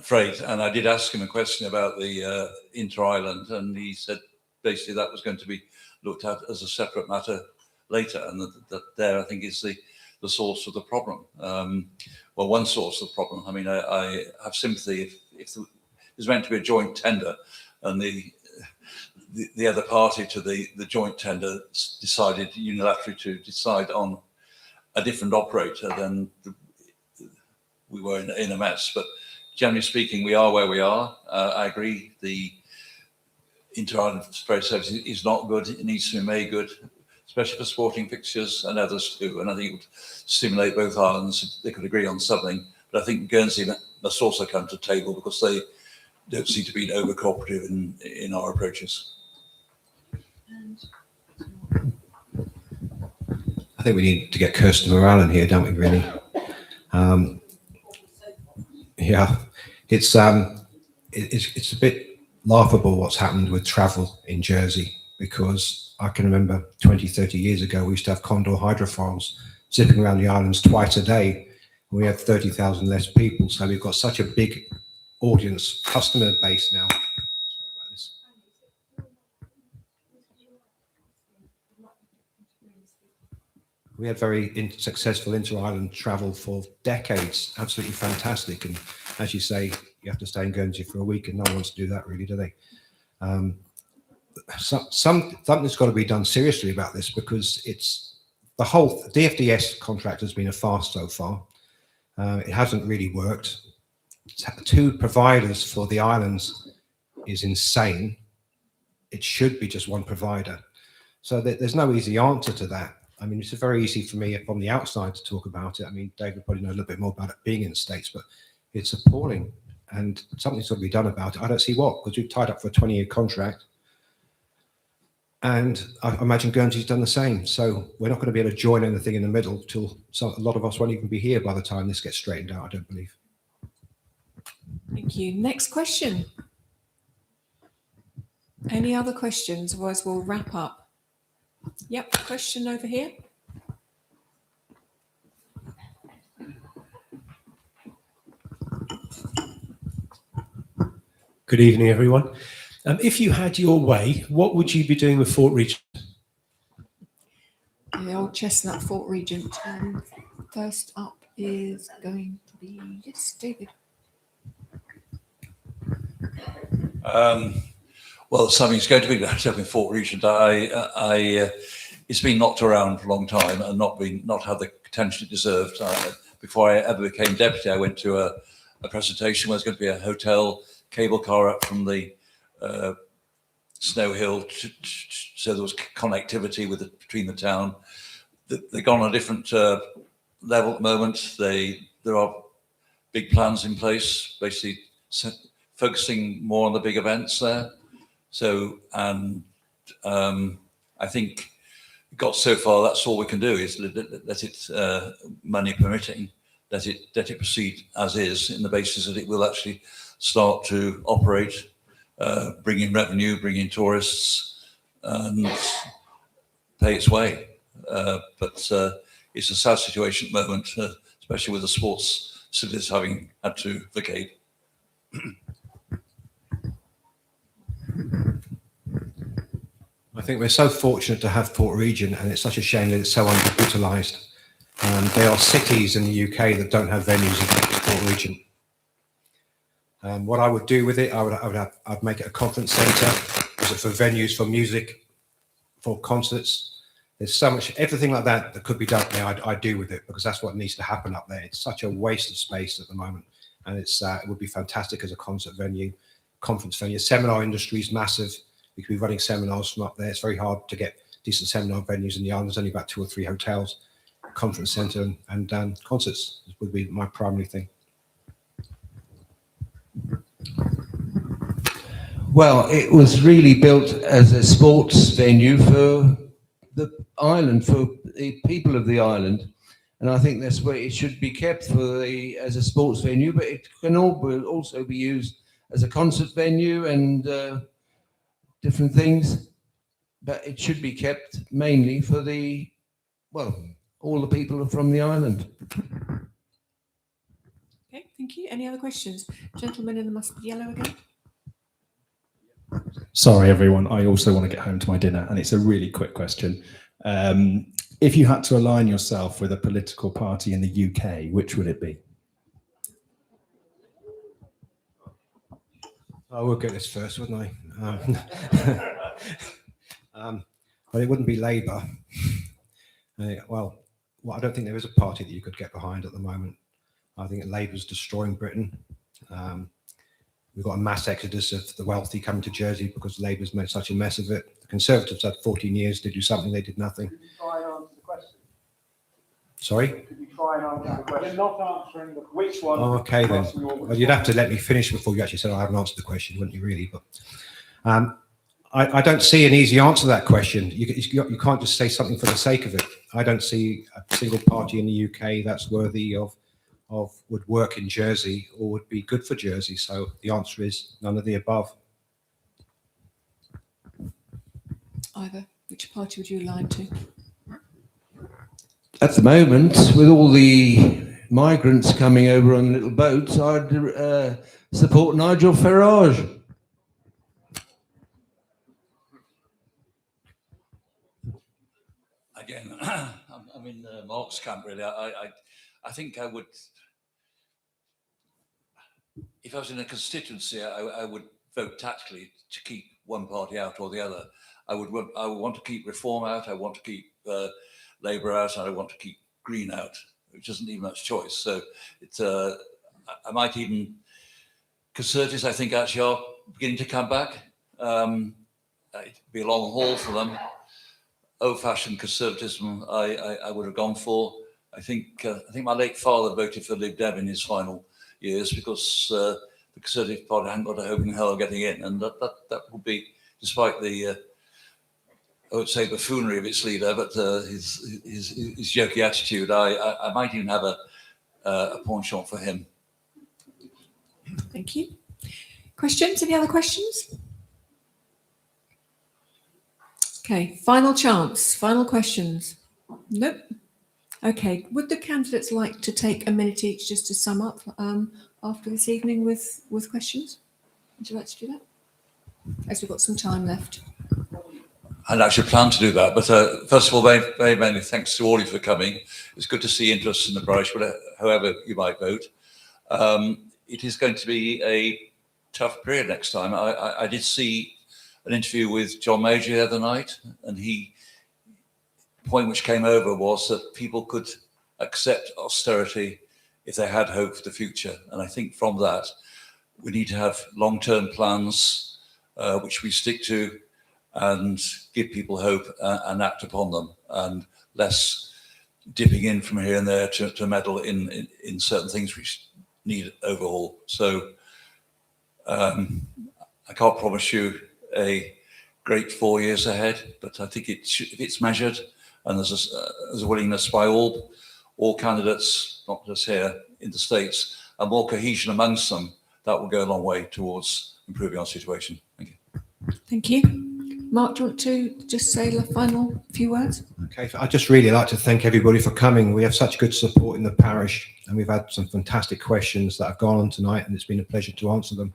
Speaker 6: Freight, and I did ask him a question about the inter-island, and he said basically that was going to be looked at as a separate matter later, and that there I think is the source of the problem. Well, one source of the problem. I mean, I have sympathy if there's meant to be a joint tender, and the other party to the joint tender decided unilaterally to decide on a different operator, then we were in a mess. But generally speaking, we are where we are. I agree the inter-island ferry service is not good. It needs to be made good, especially for sporting fixtures and others too. And I think it would stimulate both islands if they could agree on something. But I think Guernsey must also come to the table because they don't seem to be over cooperative in our approaches.
Speaker 5: I think we need to get Kirsten Morale in here, don't we, really? Yeah, it's a bit laughable what's happened with travel in Jersey, because I can remember 20, 30 years ago, we used to have Condor hydrofoils zipping around the islands twice a day. We had 30,000 less people. So we've got such a big audience, customer base now. Sorry about this. We had very successful inter-island travel for decades, absolutely fantastic. And as you say, you have to stay in Guernsey for a week, and no one wants to do that, really, do they? Something's got to be done seriously about this, because it's the whole DFDS contract has been a farce so far. It hasn't really worked. Two providers for the islands is insane. It should be just one provider. So there's no easy answer to that. I mean, it's very easy for me from the outside to talk about it. I mean, David probably knows a little bit more about it being in the States, but it's appalling, and something's got to be done about it. I don't see what, because we've tied up for a 20-year contract, and I imagine Guernsey's done the same. So we're not going to be able to join anything in the middle till a lot of us won't even be here by the time this gets straightened out, I don't believe.
Speaker 4: Thank you. Next question. Any other questions? Otherwise, we'll wrap up. Yep, question over here.
Speaker 7: Good evening, everyone. If you had your way, what would you be doing with Fort Regent?
Speaker 4: The old chestnut Fort Regent. First up is going to be, yes, David.
Speaker 6: Well, something's going to be wrapped up in Fort Regent. It's been knocked around for a long time and not had the attention it deserved. Before I ever became deputy, I went to a presentation where there's going to be a hotel cable car up from the Snow Hill, so there was connectivity between the town. They've gone on a different level at the moment. There are big plans in place, basically focusing more on the big events there. So, and I think it got so far, that's all we can do is let it, money permitting, let it proceed as is, in the basis that it will actually start to operate, bring in revenue, bring in tourists, and pay its way. But it's a sad situation at the moment, especially with the sports facilities having had to vacate.
Speaker 5: I think we're so fortunate to have Port Region, and it's such a shame that it's so underutilised. There are cities in the UK that don't have venues in Port Region. What I would do with it, I'd make it a conference centre, for venues, for music, for concerts. There's so much, everything like that that could be done there, I'd do with it, because that's what needs to happen up there. It's such a waste of space at the moment, and it would be fantastic as a concert venue, conference venue. Seminar industry is massive. We could be running seminars from up there. It's very hard to get decent seminar venues in the island. There's only about 2 or 3 hotels. Conference centre and concerts would be my primary thing.
Speaker 3: Well, it was really built as a sports venue for the island, for the people of the island, and I think that's where it should be kept as a sports venue. But it can also be used as a concert venue and different things. But it should be kept mainly for all the people from the island.
Speaker 4: Okay, thank you. Any other questions? Gentleman in the mustard yellow again.
Speaker 14: Sorry, everyone. I also want to get home to my dinner, and it's a really quick question. If you had to align yourself with a political party in the UK, which would it be?
Speaker 5: I will get this first, wouldn't I? Well, it wouldn't be Labour. Well, I don't think there is a party that you could get behind at the moment. I think Labour's destroying Britain. We've got a mass exodus of the wealthy coming to Jersey because Labour's made such a mess of it. The Conservatives had 14 years to do something, they did nothing.
Speaker 2: Could you try and answer the question?
Speaker 5: Sorry?
Speaker 2: Could you try and answer the question? You're not answering which one.
Speaker 5: Oh, okay then. Well, you'd have to let me finish before you actually said I haven't answered the question, wouldn't you really? But I don't see an easy answer to that question. You can't just say something for the sake of it. I don't see a single party in the UK that's worthy of would work in Jersey or would be good for Jersey. So the answer is none of the above.
Speaker 4: Either. Which party would you align to?
Speaker 3: At the moment, with all the migrants coming over on little boats, I'd support Nigel Farage.
Speaker 6: Again, I'm in Mark's camp, really. I think I would, if I was in a constituency, I would vote tactically to keep one party out or the other. I would want to keep Reform out, I want to keep Labour out, and I want to keep Green out, which isn't even much choice. So it's, I might even, Conservatives, I think, actually are beginning to come back. It'd be a long haul for them. Old-fashioned conservatism, I would have gone for. I think my late father voted for Lib Dem in his final years because the Conservative Party hadn't got a hope in hell of getting in, and that would be, despite the I would say buffoonery of its leader, but his jokey attitude, I might even have a penchant for him.
Speaker 4: Thank you. Questions? Any other questions? Okay, final chance, final questions. Nope. Okay, would the candidates like to take a minute each just to sum up after this evening with questions? Would you like to do that? As we've got some time left.
Speaker 6: I'd actually planned to do that, but first of all, very, very many thanks to all of you for coming. It's good to see interest in the parish, however you might vote. It is going to be a tough period next time. I did see an interview with John Major the other night, and the point which came over was that people could accept austerity if they had hope for the future. And I think from that, we need to have long-term plans which we stick to and give people hope and act upon them, and less dipping in from here and there to meddle in certain things which need overhaul. So I can't promise you a great 4 years ahead, but I think if it's measured and there's a willingness by all candidates, not just here in the States, and more cohesion amongst them, that will go a long way towards improving our situation. Thank you.
Speaker 4: Thank you. Mark, do you want to just say the final few words?
Speaker 5: Okay, I'd just really like to thank everybody for coming. We have such good support in the parish, and we've had some fantastic questions that have gone on tonight, and it's been a pleasure to answer them.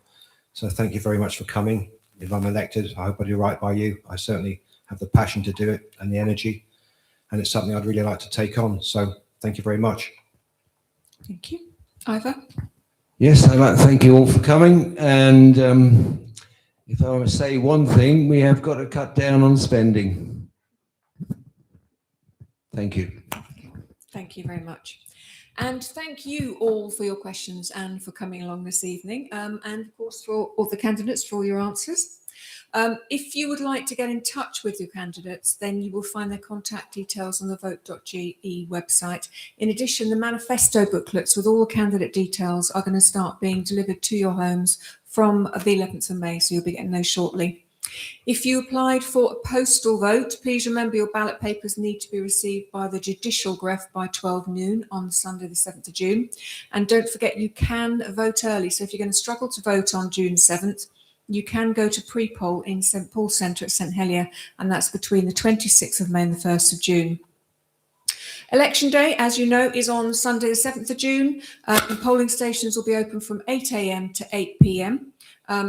Speaker 5: So thank you very much for coming. If I'm elected, I hope I do right by you. I certainly have the passion to do it and the energy, and it's something I'd really like to take on. So thank you very much.
Speaker 4: Thank you. Ivor?
Speaker 3: Yes, I'd like to thank you all for coming. And if I must say one thing, we have got to cut down on spending. Thank you.
Speaker 4: Thank you very much. And thank you all for your questions and for coming along this evening. And of course, for all the candidates, for all your answers. If you would like to get in touch with your candidates, then you will find their contact details on the vote.ge website. In addition, the manifesto booklets with all the candidate details are going to start being delivered to your homes from the 11th of May, so you'll be getting those shortly. If you applied for a postal vote, please remember your ballot papers need to be received by the judicial greffe by 12 noon on Sunday the 7th of June. And don't forget, you can vote early. So if you're going to struggle to vote on June 7th, you can go to pre-poll in St Paul's Centre at St Helier, and that's between the 26th of May and the 1st of June. Election day, as you know, is on Sunday the 7th of June. Polling stations will be open from 8 a.m. to 8 p.m.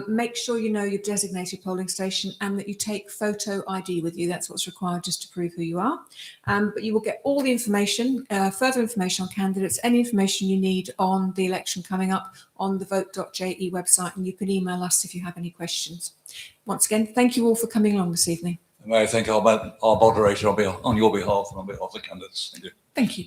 Speaker 4: Make sure you know your designated polling station and that you take photo ID with you. That's what's required just to prove who you are. But you will get all the information, further information on candidates, any information you need on the election coming up on the vote.je website, and you can email us if you have any questions. Once again, thank you all for coming along this evening.
Speaker 6: May I thank our moderator on your behalf and on behalf of the candidates. Thank you.
Speaker 4: Thank you.